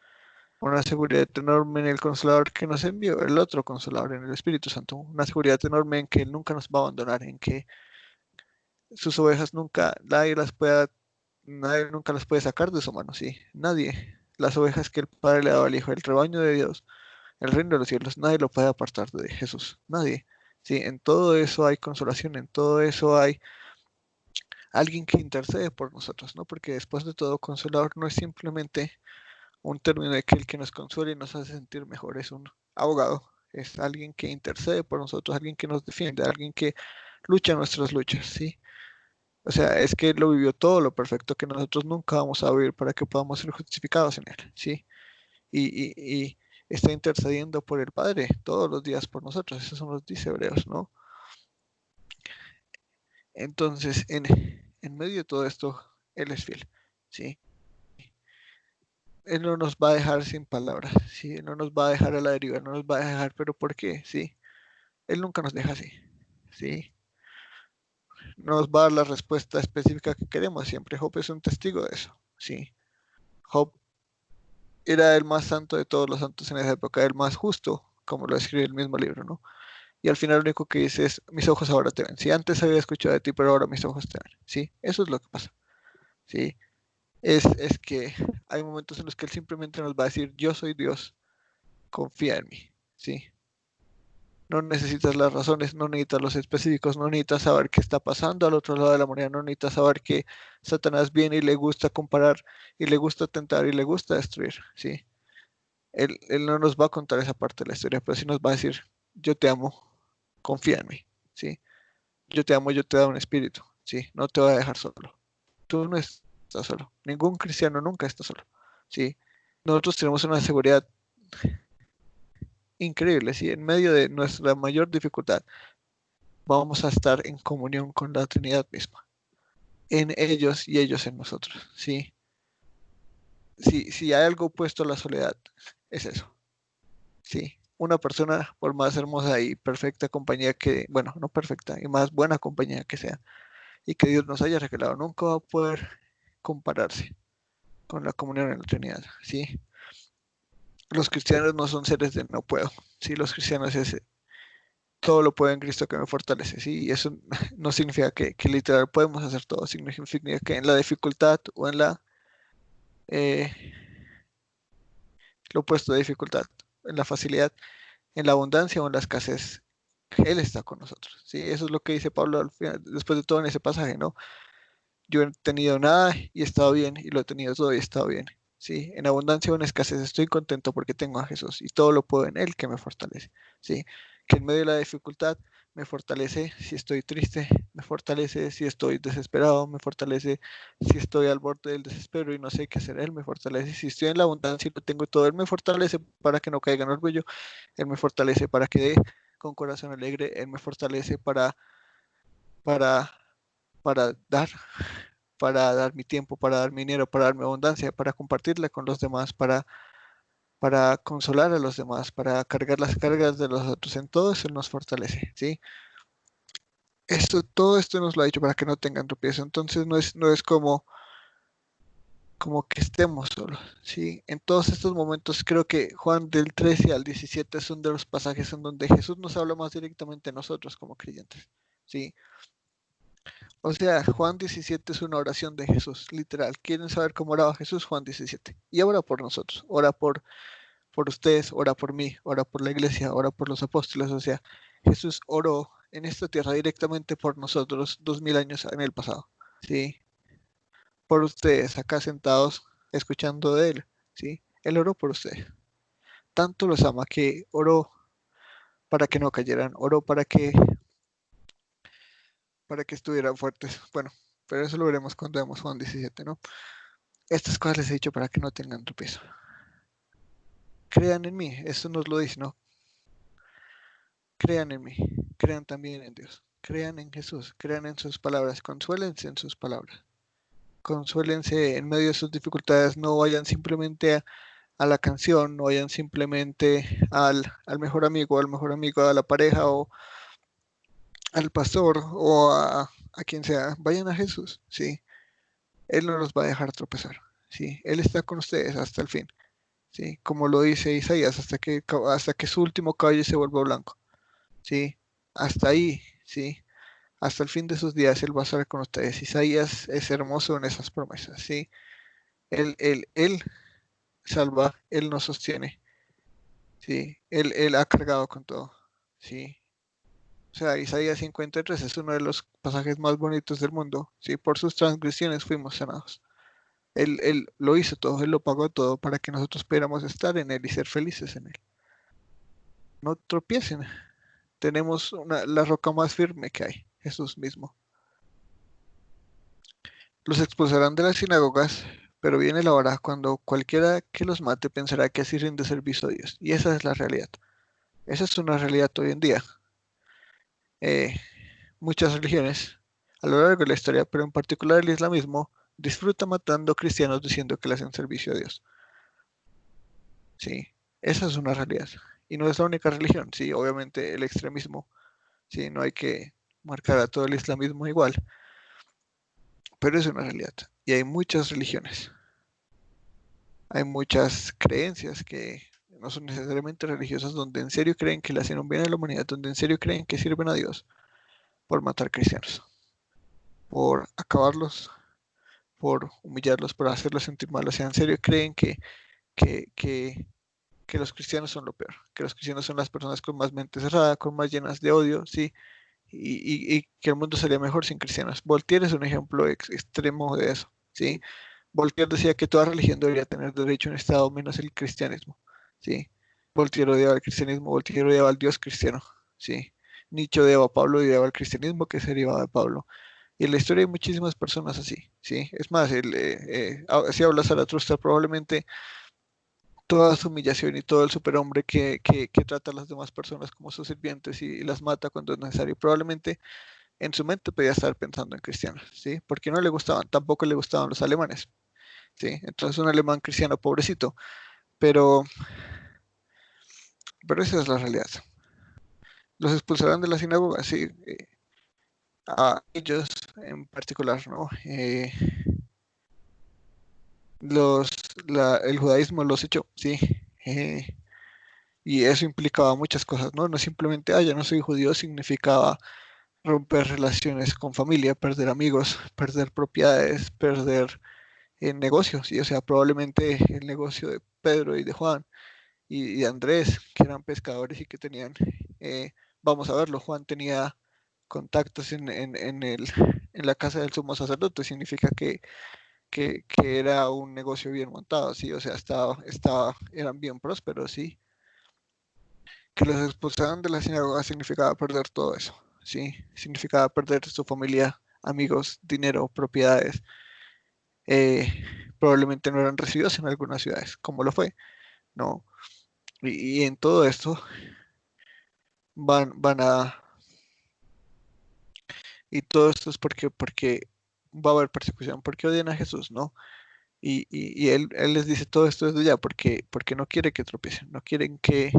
A: una seguridad enorme en el Consolador que nos envió, el otro Consolador, en el Espíritu Santo, una seguridad enorme en que Él nunca nos va a abandonar, en que sus ovejas nunca, nadie nunca las puede sacar de su mano, sí, nadie. Las ovejas que el Padre le daba al Hijo, el rebaño de Dios, el reino de los cielos, nadie lo puede apartar de Jesús, nadie. Sí, en todo eso hay consolación, en todo eso hay alguien que intercede por nosotros, ¿no? Porque después de todo, consolador no es simplemente un término de que el que nos consuela y nos hace sentir mejor, es un abogado, es alguien que intercede por nosotros, alguien que nos defiende, alguien que lucha nuestras luchas, ¿sí? O sea, es que Él lo vivió todo lo perfecto que nosotros nunca vamos a vivir para que podamos ser justificados en Él, ¿sí? Y está intercediendo por el Padre todos los días por nosotros, eso nos dice Hebreos, ¿no? Entonces, en medio de todo esto, Él es fiel, ¿sí? Él no nos va a dejar sin palabras, ¿sí? Él no nos va a dejar a la deriva, no nos va a dejar, pero ¿por qué? Sí, Él nunca nos deja así, ¿sí? No nos va a dar la respuesta específica que queremos siempre. Job es un testigo de eso, ¿sí? Job era el más santo de todos los santos en esa época, el más justo, como lo escribe el mismo libro, ¿no? Y al final lo único que dice es, mis ojos ahora te ven. Si antes había escuchado de ti, pero ahora mis ojos te ven, ¿sí? Eso es lo que pasa, ¿sí? Es que hay momentos en los que Él simplemente nos va a decir, yo soy Dios, confía en mí, ¿sí? No necesitas las razones, no necesitas los específicos, no necesitas saber qué está pasando al otro lado de la moneda, no necesitas saber que Satanás viene y le gusta comparar y le gusta tentar y le gusta destruir, ¿sí? Él no nos va a contar esa parte de la historia, pero sí nos va a decir, yo te amo, confía en mí, ¿sí? Yo te amo, yo te doy un espíritu, ¿sí? No te voy a dejar solo. Tú no estás solo. Ningún cristiano nunca está solo, ¿sí? Nosotros tenemos una seguridad increíble, ¿sí? En medio de nuestra mayor dificultad, vamos a estar en comunión con la Trinidad misma, en ellos y ellos en nosotros, ¿sí? Si hay algo opuesto a la soledad, es eso, ¿sí? Una persona, por más hermosa y perfecta compañía que, bueno, no perfecta, y más buena compañía que sea, y que Dios nos haya regalado, nunca va a poder compararse con la comunión en la Trinidad, ¿sí? Los cristianos no son seres de no puedo, ¿sí? Los cristianos es todo lo puedo en Cristo que me fortalece, ¿sí? Y eso no significa que literal podemos hacer todo, significa que en la dificultad o en eh, lo opuesto de dificultad, en la facilidad, en la abundancia o en la escasez, Él está con nosotros, ¿sí? Eso es lo que dice Pablo al final, después de todo en ese pasaje, ¿no? Yo he tenido nada y he estado bien, y lo he tenido todo y he estado bien, ¿sí? En abundancia o en escasez estoy contento porque tengo a Jesús y todo lo puedo en Él que me fortalece, ¿sí? Que en medio de la dificultad me fortalece si estoy triste, me fortalece si estoy desesperado, me fortalece si estoy al borde del desespero y no sé qué hacer, Él me fortalece. Si estoy en la abundancia y lo tengo todo, Él me fortalece para que no caiga en orgullo, Él me fortalece para que dé con corazón alegre, Él me fortalece para, para para dar mi tiempo, para dar mi dinero, para dar mi abundancia, para compartirla con los demás, para consolar a los demás, para cargar las cargas de los otros. En todo eso nos fortalece, ¿sí? Todo esto nos lo ha dicho para que no tengan tropiezo. Entonces no es como que estemos solos, ¿sí? En todos estos momentos creo que Juan del 13 al 17 son de los pasajes en donde Jesús nos habla más directamente a nosotros como creyentes, ¿sí? O sea, Juan 17 es una oración de Jesús, literal. ¿Quieren saber cómo oraba Jesús? Juan 17. Y ora por nosotros, ora por ustedes, ora por mí, ora por la iglesia, ora por los apóstoles. O sea, Jesús oró en esta tierra directamente por nosotros 2000 años en el pasado. ¿Sí? Por ustedes, acá sentados, escuchando de Él. ¿Sí? Él oró por ustedes. Tanto los ama que oró para que no cayeran, oró para que estuvieran fuertes. Bueno, pero eso lo veremos cuando veamos Juan 17, ¿no? Estas cosas les he dicho para que no tengan tropiezo. Crean en mí, eso nos lo dice, ¿no? Crean en mí, crean también en Dios, crean en Jesús, crean en sus palabras, consuélense en sus palabras, consuélense en medio de sus dificultades, no vayan simplemente a la canción, no vayan simplemente al mejor amigo, a la pareja o al pastor o a quien sea, vayan a Jesús, ¿sí? Él no los va a dejar tropezar, ¿sí? Él está con ustedes hasta el fin. ¿Sí? Como lo dice Isaías, hasta que su último cabello se vuelva blanco, ¿sí? Hasta ahí, ¿sí? hasta el fin de sus días Él va a estar con ustedes. Isaías es hermoso en esas promesas, ¿sí? Él salva, Él nos sostiene, ¿sí? Él ha cargado con todo, ¿sí? O sea, Isaías 53 es uno de los pasajes más bonitos del mundo, ¿sí? Por sus transgresiones fuimos sanados. Él lo hizo todo, Él lo pagó todo para que nosotros pudiéramos estar en Él y ser felices en Él. No tropiecen. Tenemos la roca más firme que hay, Jesús mismo. Los expulsarán de las sinagogas, pero viene la hora cuando cualquiera que los mate pensará que así rinde servicio a Dios. Y esa es la realidad. Esa es una realidad hoy en día. Eh, Muchas religiones a lo largo de la historia, pero en particular el islamismo, disfruta matando cristianos diciendo que le hacen servicio a Dios. Sí, esa es una realidad. Y no es la única religión. Sí, obviamente el extremismo, sí, no hay que marcar a todo el islamismo igual, pero es una realidad. Y hay muchas religiones. Hay muchas creencias que no son necesariamente religiosas, donde en serio creen que le hacen un bien a la humanidad, donde en serio creen que sirven a Dios por matar cristianos, por acabarlos, por humillarlos, por hacerlos sentir mal. O sea, en serio creen que, que, que los cristianos son lo peor, que los cristianos son las personas con más mente cerrada, con más llenas de odio, sí, y que el mundo sería mejor sin cristianos. Voltaire es un ejemplo extremo de eso, sí. Voltaire decía que toda religión debería tener derecho a un Estado menos el cristianismo, sí. Voltaire odiaba el cristianismo, Voltaire odiaba al Dios cristiano, sí. Nietzsche odiaba a Pablo y odiaba al cristianismo que se derivaba de Pablo. Y en la historia hay muchísimas personas así, ¿sí? Es más, si habla Zaratustra, probablemente toda su humillación y todo el superhombre que trata a las demás personas como sus sirvientes y las mata cuando es necesario, probablemente en su mente podía estar pensando en cristianos, ¿sí? Porque no le gustaban, tampoco le gustaban los alemanes, ¿sí? Entonces un alemán cristiano pobrecito, pero, pero esa es la realidad. Los expulsarán de la sinagoga, sí, a ellos en particular, ¿no? Los, el judaísmo los echó, sí, eh, y eso implicaba muchas cosas, ¿no? No simplemente, ah, yo no soy judío, significaba romper relaciones con familia, perder amigos, perder propiedades, perder negocios, ¿sí? O sea, probablemente el negocio de Pedro y de Juan y de Andrés, que eran pescadores y que tenían, eh, vamos a verlo, Juan tenía contactos en la casa del sumo sacerdote, significa que era un negocio bien montado, sí, o sea, eran bien prósperos, sí. Que los expulsaran de la sinagoga significaba perder todo eso, sí, significaba perder su familia, amigos, dinero, propiedades. eh, Probablemente no eran recibidos en algunas ciudades, como lo fue, ¿no? Y en todo esto van a, y todo esto es porque va a haber persecución, porque odian a Jesús, ¿no? Y él les dice todo esto desde ya, porque no quiere que tropiecen, no quiere que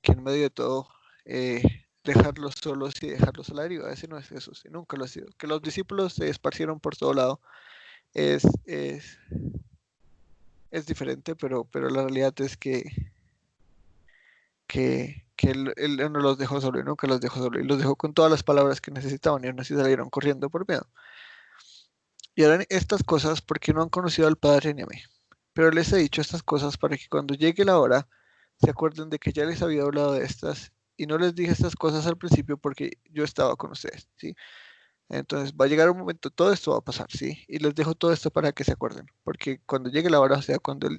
A: en medio de todo eh, dejarlos solos y dejarlos a la deriva. Ese no es Jesús, y nunca lo ha sido. Que los discípulos se esparcieron por todo lado es, es, es diferente, pero la realidad es que él no los dejó solo y nunca los dejó solo y los dejó con todas las palabras que necesitaban y aún así salieron corriendo por miedo. Y harán estas cosas porque no han conocido al Padre ni a mí. Pero les he dicho estas cosas para que cuando llegue la hora se acuerden de que ya les había hablado de estas y no les dije estas cosas al principio porque yo estaba con ustedes, ¿sí? Entonces va a llegar un momento, todo esto va a pasar, ¿sí? Y les dejo todo esto para que se acuerden, porque cuando llegue la hora, o sea, cuando él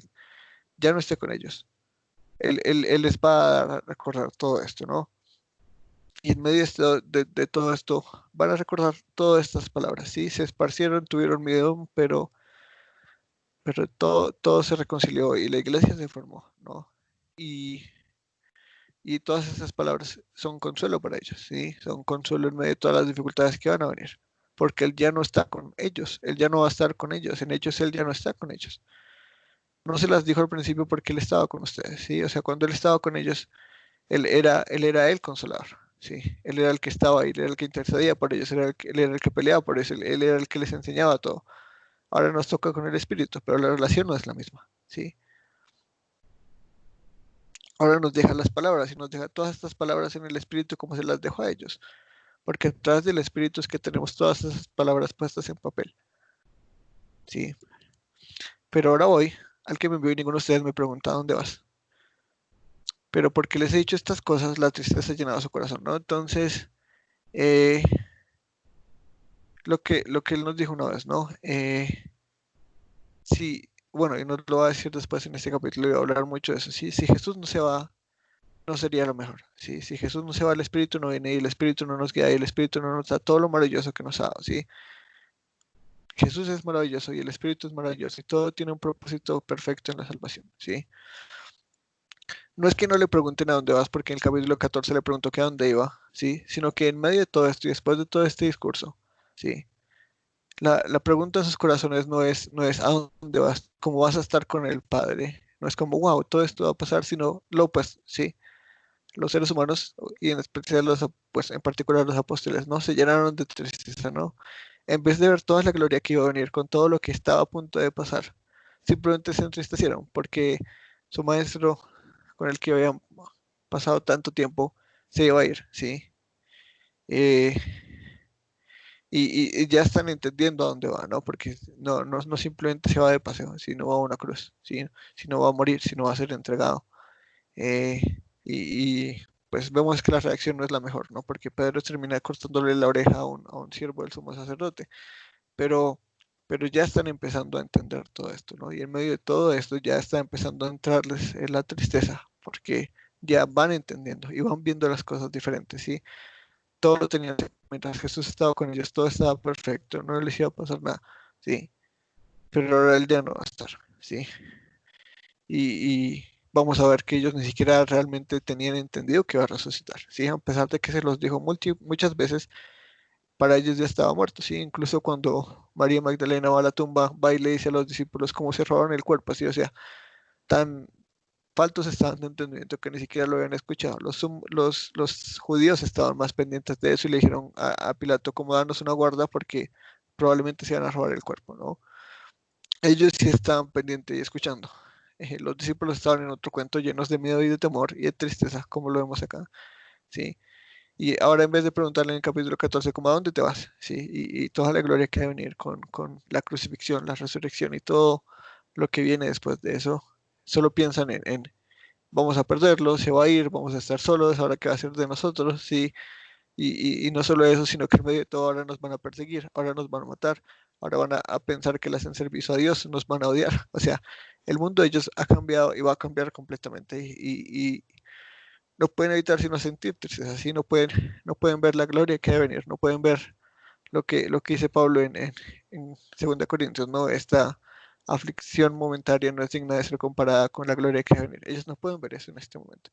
A: ya no esté con ellos, él les va a recordar todo esto, ¿no? Y en medio de todo esto, van a recordar todas estas palabras, ¿sí? Se esparcieron, tuvieron miedo, pero todo se reconcilió y la iglesia se formó, ¿no? Y, y todas esas palabras son consuelo para ellos, ¿sí? Son consuelo en medio de todas las dificultades que van a venir, porque Él ya no está con ellos, Él ya no va a estar con ellos, en ellos Él ya no está con ellos. No se las dijo al principio porque Él estaba con ustedes, ¿sí? O sea, cuando Él estaba con ellos, Él era el consolador, ¿sí? Él era el que estaba ahí, Él era el que intercedía por ellos, Él era el que peleaba por ellos, Él era el que les enseñaba todo. Ahora nos toca con el Espíritu, pero la relación no es la misma, ¿sí? ahora nos deja las palabras y nos deja todas estas palabras en el Espíritu como se las dejó a ellos. Porque detrás del Espíritu es que tenemos todas esas palabras puestas en papel. Sí. Pero ahora voy al que me envió y ninguno de ustedes me pregunta dónde vas. Pero porque les he dicho estas cosas, la tristeza ha llenado su corazón, ¿no? Entonces, eh, lo que él nos dijo una vez, ¿no? Sí, bueno, y nos lo va a decir después en este capítulo, y voy a hablar mucho de eso, ¿sí? Si Jesús no se va, no sería lo mejor, ¿sí? Si Jesús no se va, el Espíritu no viene y el Espíritu no nos guía y el Espíritu no nos da todo lo maravilloso que nos ha dado, ¿sí? Jesús es maravilloso y el Espíritu es maravilloso y todo tiene un propósito perfecto en la salvación, ¿sí? No es que no le pregunten a dónde vas, porque en el capítulo 14 le preguntó que a dónde iba, ¿sí? Sino que en medio de todo esto y después de todo este discurso, ¿sí? La pregunta en sus corazones no es a dónde vas, cómo vas a estar con el Padre. No es como, wow, todo esto va a pasar, sino lo pues, sí. Los seres humanos, y en especial pues en particular los apóstoles, ¿no? Se llenaron de tristeza, ¿no? En vez de ver toda la gloria que iba a venir con todo lo que estaba a punto de pasar, simplemente se entristecieron porque su maestro con el que habían pasado tanto tiempo se iba a ir, ¿sí? Eh, y ya están entendiendo a dónde va, ¿no? Porque no simplemente se va de paseo, sino va a una cruz, ¿sí? Sino va a morir, sino va a ser entregado. Eh, pues vemos que la reacción no es la mejor, ¿no? Porque Pedro termina cortándole la oreja a un siervo del sumo sacerdote, pero, pero ya están empezando a entender todo esto, ¿no? Y en medio de todo esto ya está empezando a entrarles la tristeza, porque ya van entendiendo y van viendo las cosas diferentes, ¿sí? Todo lo tenían, mientras Jesús estaba con ellos, todo estaba perfecto, no les iba a pasar nada, ¿sí? Pero ahora él ya no va a estar, ¿sí? Y vamos a ver que ellos ni siquiera realmente tenían entendido que iba a resucitar, ¿sí? A pesar de que se los dijo muchas veces, para ellos ya estaba muerto, ¿sí? Incluso cuando María Magdalena va a la tumba, va y le dice a los discípulos cómo se robaron el cuerpo, ¿sí? O sea, tan faltos estaban de entendimiento que ni siquiera lo habían escuchado. Los judíos estaban más pendientes de eso y le dijeron a Pilato cómo darnos una guarda porque probablemente se iban a robar el cuerpo, ¿no? Ellos sí estaban pendientes y escuchando. Los discípulos estaban en otro cuento llenos de miedo y de temor y de tristeza, como lo vemos acá, ¿sí? Y ahora en vez de preguntarle en el capítulo 14, ¿cómo a dónde te vas? ¿Sí? Y toda la gloria que ha de venir con la crucifixión, la resurrección y todo lo que viene después de eso, solo piensan en vamos a perderlo, se va a ir, vamos a estar solos, ahora qué va a ser de nosotros, ¿sí? Y no solo eso, sino que en medio de todo ahora nos van a perseguir, ahora nos van a matar, ahora van a pensar que le hacen servicio a Dios, nos van a odiar. O sea, el mundo de ellos ha cambiado y va a cambiar completamente y no pueden evitar sino sentir tristeza, así no pueden ver la gloria que ha de venir, no pueden ver lo que dice Pablo en 2 Corintios, ¿no? Esta aflicción momentánea no es digna de ser comparada con la gloria que ha de venir. Ellos no pueden ver eso en este momento.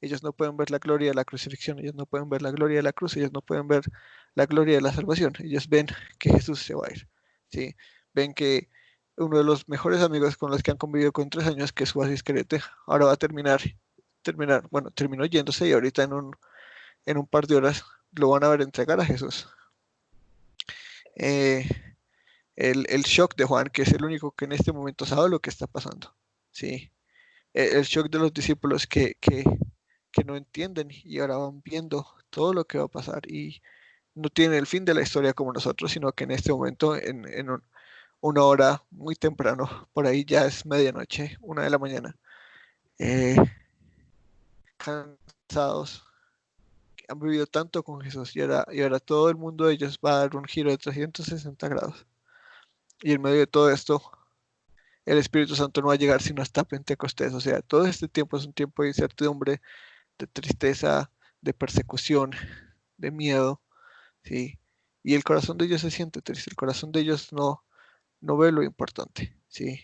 A: Ellos no pueden ver la gloria de la crucifixión, ellos no pueden ver la gloria de la cruz, ellos no pueden ver la gloria de la salvación. Ellos ven que Jesús se va a ir, ¿sí? Ven que uno de los mejores amigos con los que han convivido con 3 años, que es Juan Iscariote, ahora va a bueno, terminó yéndose y ahorita en un par de horas lo van a ver entregar a Jesús. Eh, el shock de Juan, que es el único que en este momento sabe lo que está pasando, ¿sí? El shock de los discípulos que no entienden y ahora van viendo todo lo que va a pasar y no tienen el fin de la historia como nosotros, sino que en este momento, una hora muy temprano, por ahí ya es medianoche, 1 de la mañana, eh, cansados, han vivido tanto con Jesús y ahora todo el mundo de ellos va a dar un giro de 360 grados. Y en medio de todo esto, el Espíritu Santo no va a llegar sino hasta Pentecostés. O sea, todo este tiempo es un tiempo de incertidumbre, de tristeza, de persecución, de miedo, ¿sí? Y el corazón de ellos se siente triste, el corazón de ellos no ve lo importante, ¿sí?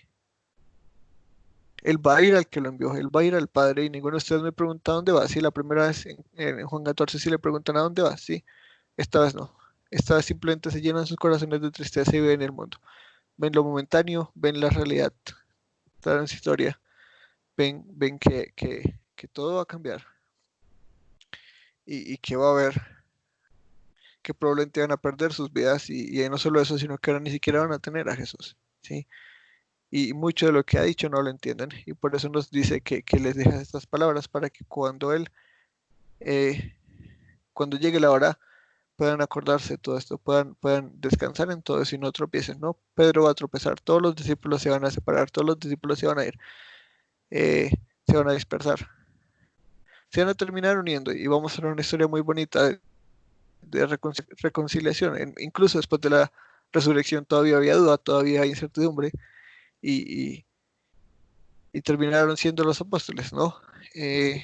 A: Él va a ir al que lo envió, él va a ir al Padre y ninguno de ustedes me pregunta dónde va. Sí, la primera vez en Juan 14 sí le preguntan a dónde va, sí, esta vez no. Esta vez simplemente se llenan sus corazones de tristeza y ven el mundo. Ven lo momentáneo, ven la realidad transitoria, ven que todo va a cambiar y que va a haber, que probablemente van a perder sus vidas y no solo eso, sino que ahora ni siquiera van a tener a Jesús, ¿sí? y mucho de lo que ha dicho no lo entienden. Y por eso nos dice que les deja estas palabras para que eh, cuando llegue la hora, puedan acordarse de todo esto, puedan descansar en todo eso y no tropiecen, ¿no? Pedro va a tropezar, todos los discípulos se van a separar, todos los discípulos se van a ir, eh, se van a dispersar, se van a terminar uniendo y vamos a ver una historia muy bonita de reconciliación. Incluso después de la resurrección todavía había duda, todavía hay incertidumbre y, y- y terminaron siendo los apóstoles, ¿no? Eh,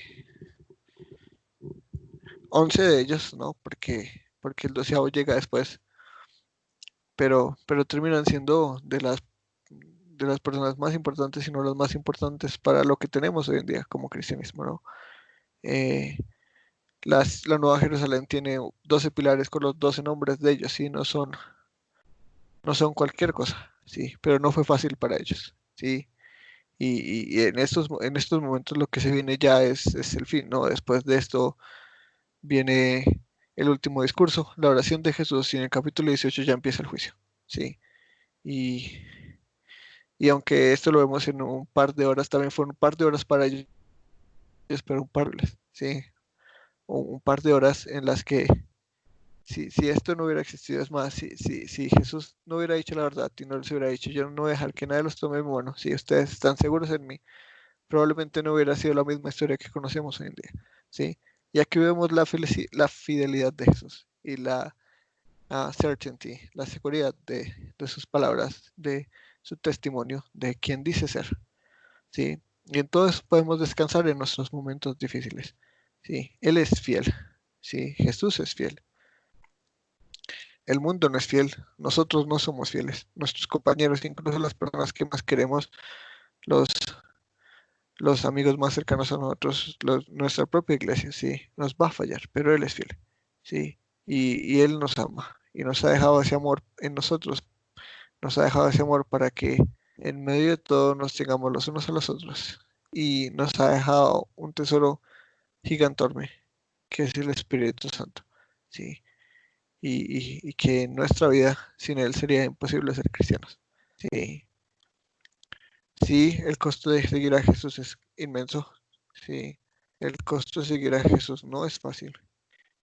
A: 11 de ellos, ¿no? Porque el 12.º llega después, pero terminan siendo de las personas más importantes, si no las más importantes para lo que tenemos hoy en día como cristianismo, ¿no? Eh, la Nueva Jerusalén tiene 12 pilares con los 12 nombres de ellos, ¿sí? No son cualquier cosa, ¿sí? Pero no fue fácil para ellos, ¿sí? Y en estos momentos lo que se viene ya es el fin, ¿no? Después de esto viene el último discurso, la oración de Jesús, y en el capítulo 18 ya empieza el juicio, ¿sí? Y, y aunque esto lo vemos en un par de horas, también fue un par de horas para ellos, pero un par, ¿sí? Un par de horas en las que si esto no hubiera existido, es más, si Jesús no hubiera dicho la verdad y no les hubiera dicho, yo no voy a dejar que nadie los tome, bueno, si ustedes están seguros en mí, probablemente no hubiera sido la misma historia que conocemos hoy en día, ¿sí? Y aquí vemos la fidelidad de Jesús y la certainty, la seguridad de sus palabras, de su testimonio, de quien dice ser, ¿sí? Y entonces podemos descansar en nuestros momentos difíciles, ¿sí? Él es fiel, ¿sí? Jesús es fiel. El mundo no es fiel, nosotros no somos fieles, nuestros compañeros, incluso las personas que más queremos, los, los amigos más cercanos a nosotros, nuestra propia iglesia, sí, nos va a fallar, pero Él es fiel, sí, y Él nos ama y nos ha dejado ese amor en nosotros, nos ha dejado ese amor para que en medio de todo nos tengamos los unos a los otros y nos ha dejado un tesoro gigantorme que es el Espíritu Santo, sí, y que en nuestra vida sin Él sería imposible ser cristianos. Sí, sí, el costo de seguir a Jesús es inmenso. Sí, el costo de seguir a Jesús no es fácil.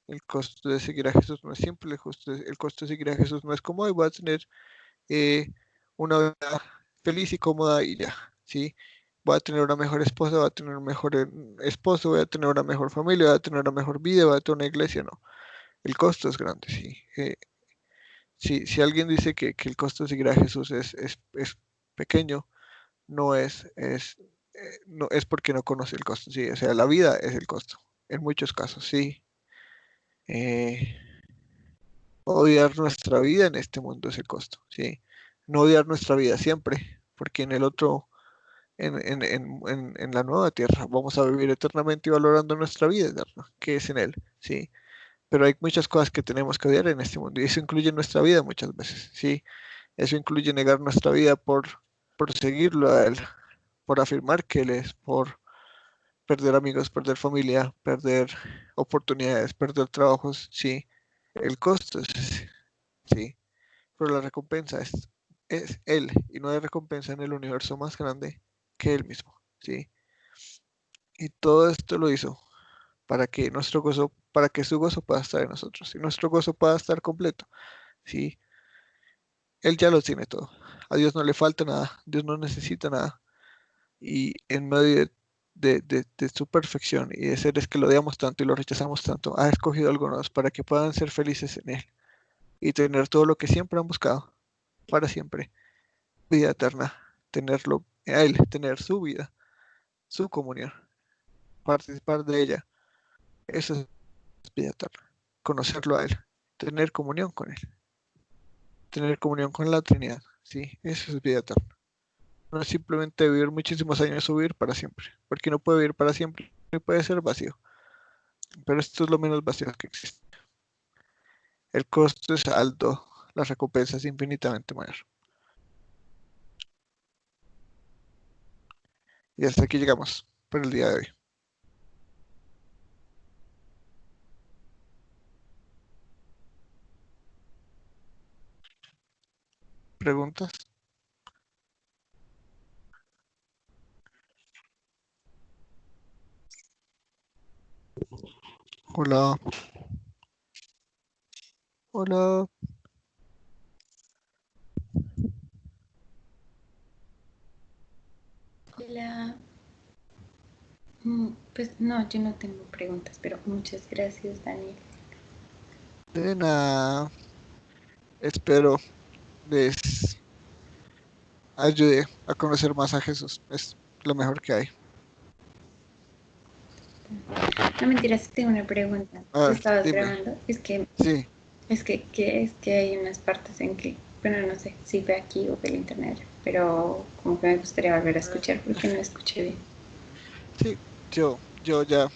A: El costo de seguir a Jesús no es simple. El costo de seguir a Jesús no es como hoy voy a tener eh, una vida feliz y cómoda y ya. Sí, voy a tener una mejor esposa, voy a tener un mejor esposo, voy a tener una mejor familia, voy a tener una mejor vida, voy a tener una iglesia. No, el costo es grande. Sí, si alguien dice que el costo de seguir a Jesús es pequeño, no es porque no conoce el costo, sí, o sea, la vida es el costo, en muchos casos, sí. Eh, odiar nuestra vida en este mundo es el costo, sí. No odiar nuestra vida siempre, porque en el otro, en la nueva tierra, vamos a vivir eternamente y valorando nuestra vida eterna, que es en Él, sí. Pero hay muchas cosas que tenemos que odiar en este mundo, y eso incluye nuestra vida muchas veces, sí. Eso incluye negar nuestra vida por seguirlo a Él, por afirmar que Él es, por perder amigos, perder familia, perder oportunidades, perder trabajos, sí, el costo es ese, sí, pero la recompensa es Él y no hay recompensa en el universo más grande que Él mismo, sí. Y todo esto lo hizo para que su gozo pueda estar en nosotros y nuestro gozo pueda estar completo, sí. Él ya lo tiene todo. A Dios no le falta nada, Dios no necesita nada. Y en medio de su perfección y de seres que lo odiamos tanto y lo rechazamos tanto, ha escogido algunos para que puedan ser felices en Él y tener todo lo que siempre han buscado para siempre, vida eterna, tenerlo a Él, tener su vida, su comunión, participar de ella. Eso es vida eterna, conocerlo a Él, tener comunión con Él, tener comunión con la Trinidad. Sí, eso es vida eterna. No es simplemente vivir muchísimos años o vivir para siempre, porque no puede vivir para siempre, puede ser vacío. Pero esto es lo menos vacío que existe. El costo es alto, la recompensa es infinitamente mayor. Y hasta aquí llegamos por el día de hoy. ¿Preguntas? Hola, hola.
B: Hola. Pues no, yo no tengo preguntas, pero muchas gracias, Daniel.
A: De nada. Espero les ayude a conocer más a Jesús. Es lo mejor que hay.
B: No mentiras, tengo una pregunta. ¿Tú
A: Ah,
B: estabas
A: dime.
B: grabando? Es que,
A: Sí,
B: es que, es que hay unas partes en que, bueno, no sé si fue aquí o fue el internet, pero como que me gustaría volver a escuchar porque no escuché bien.
A: sí. Yo ya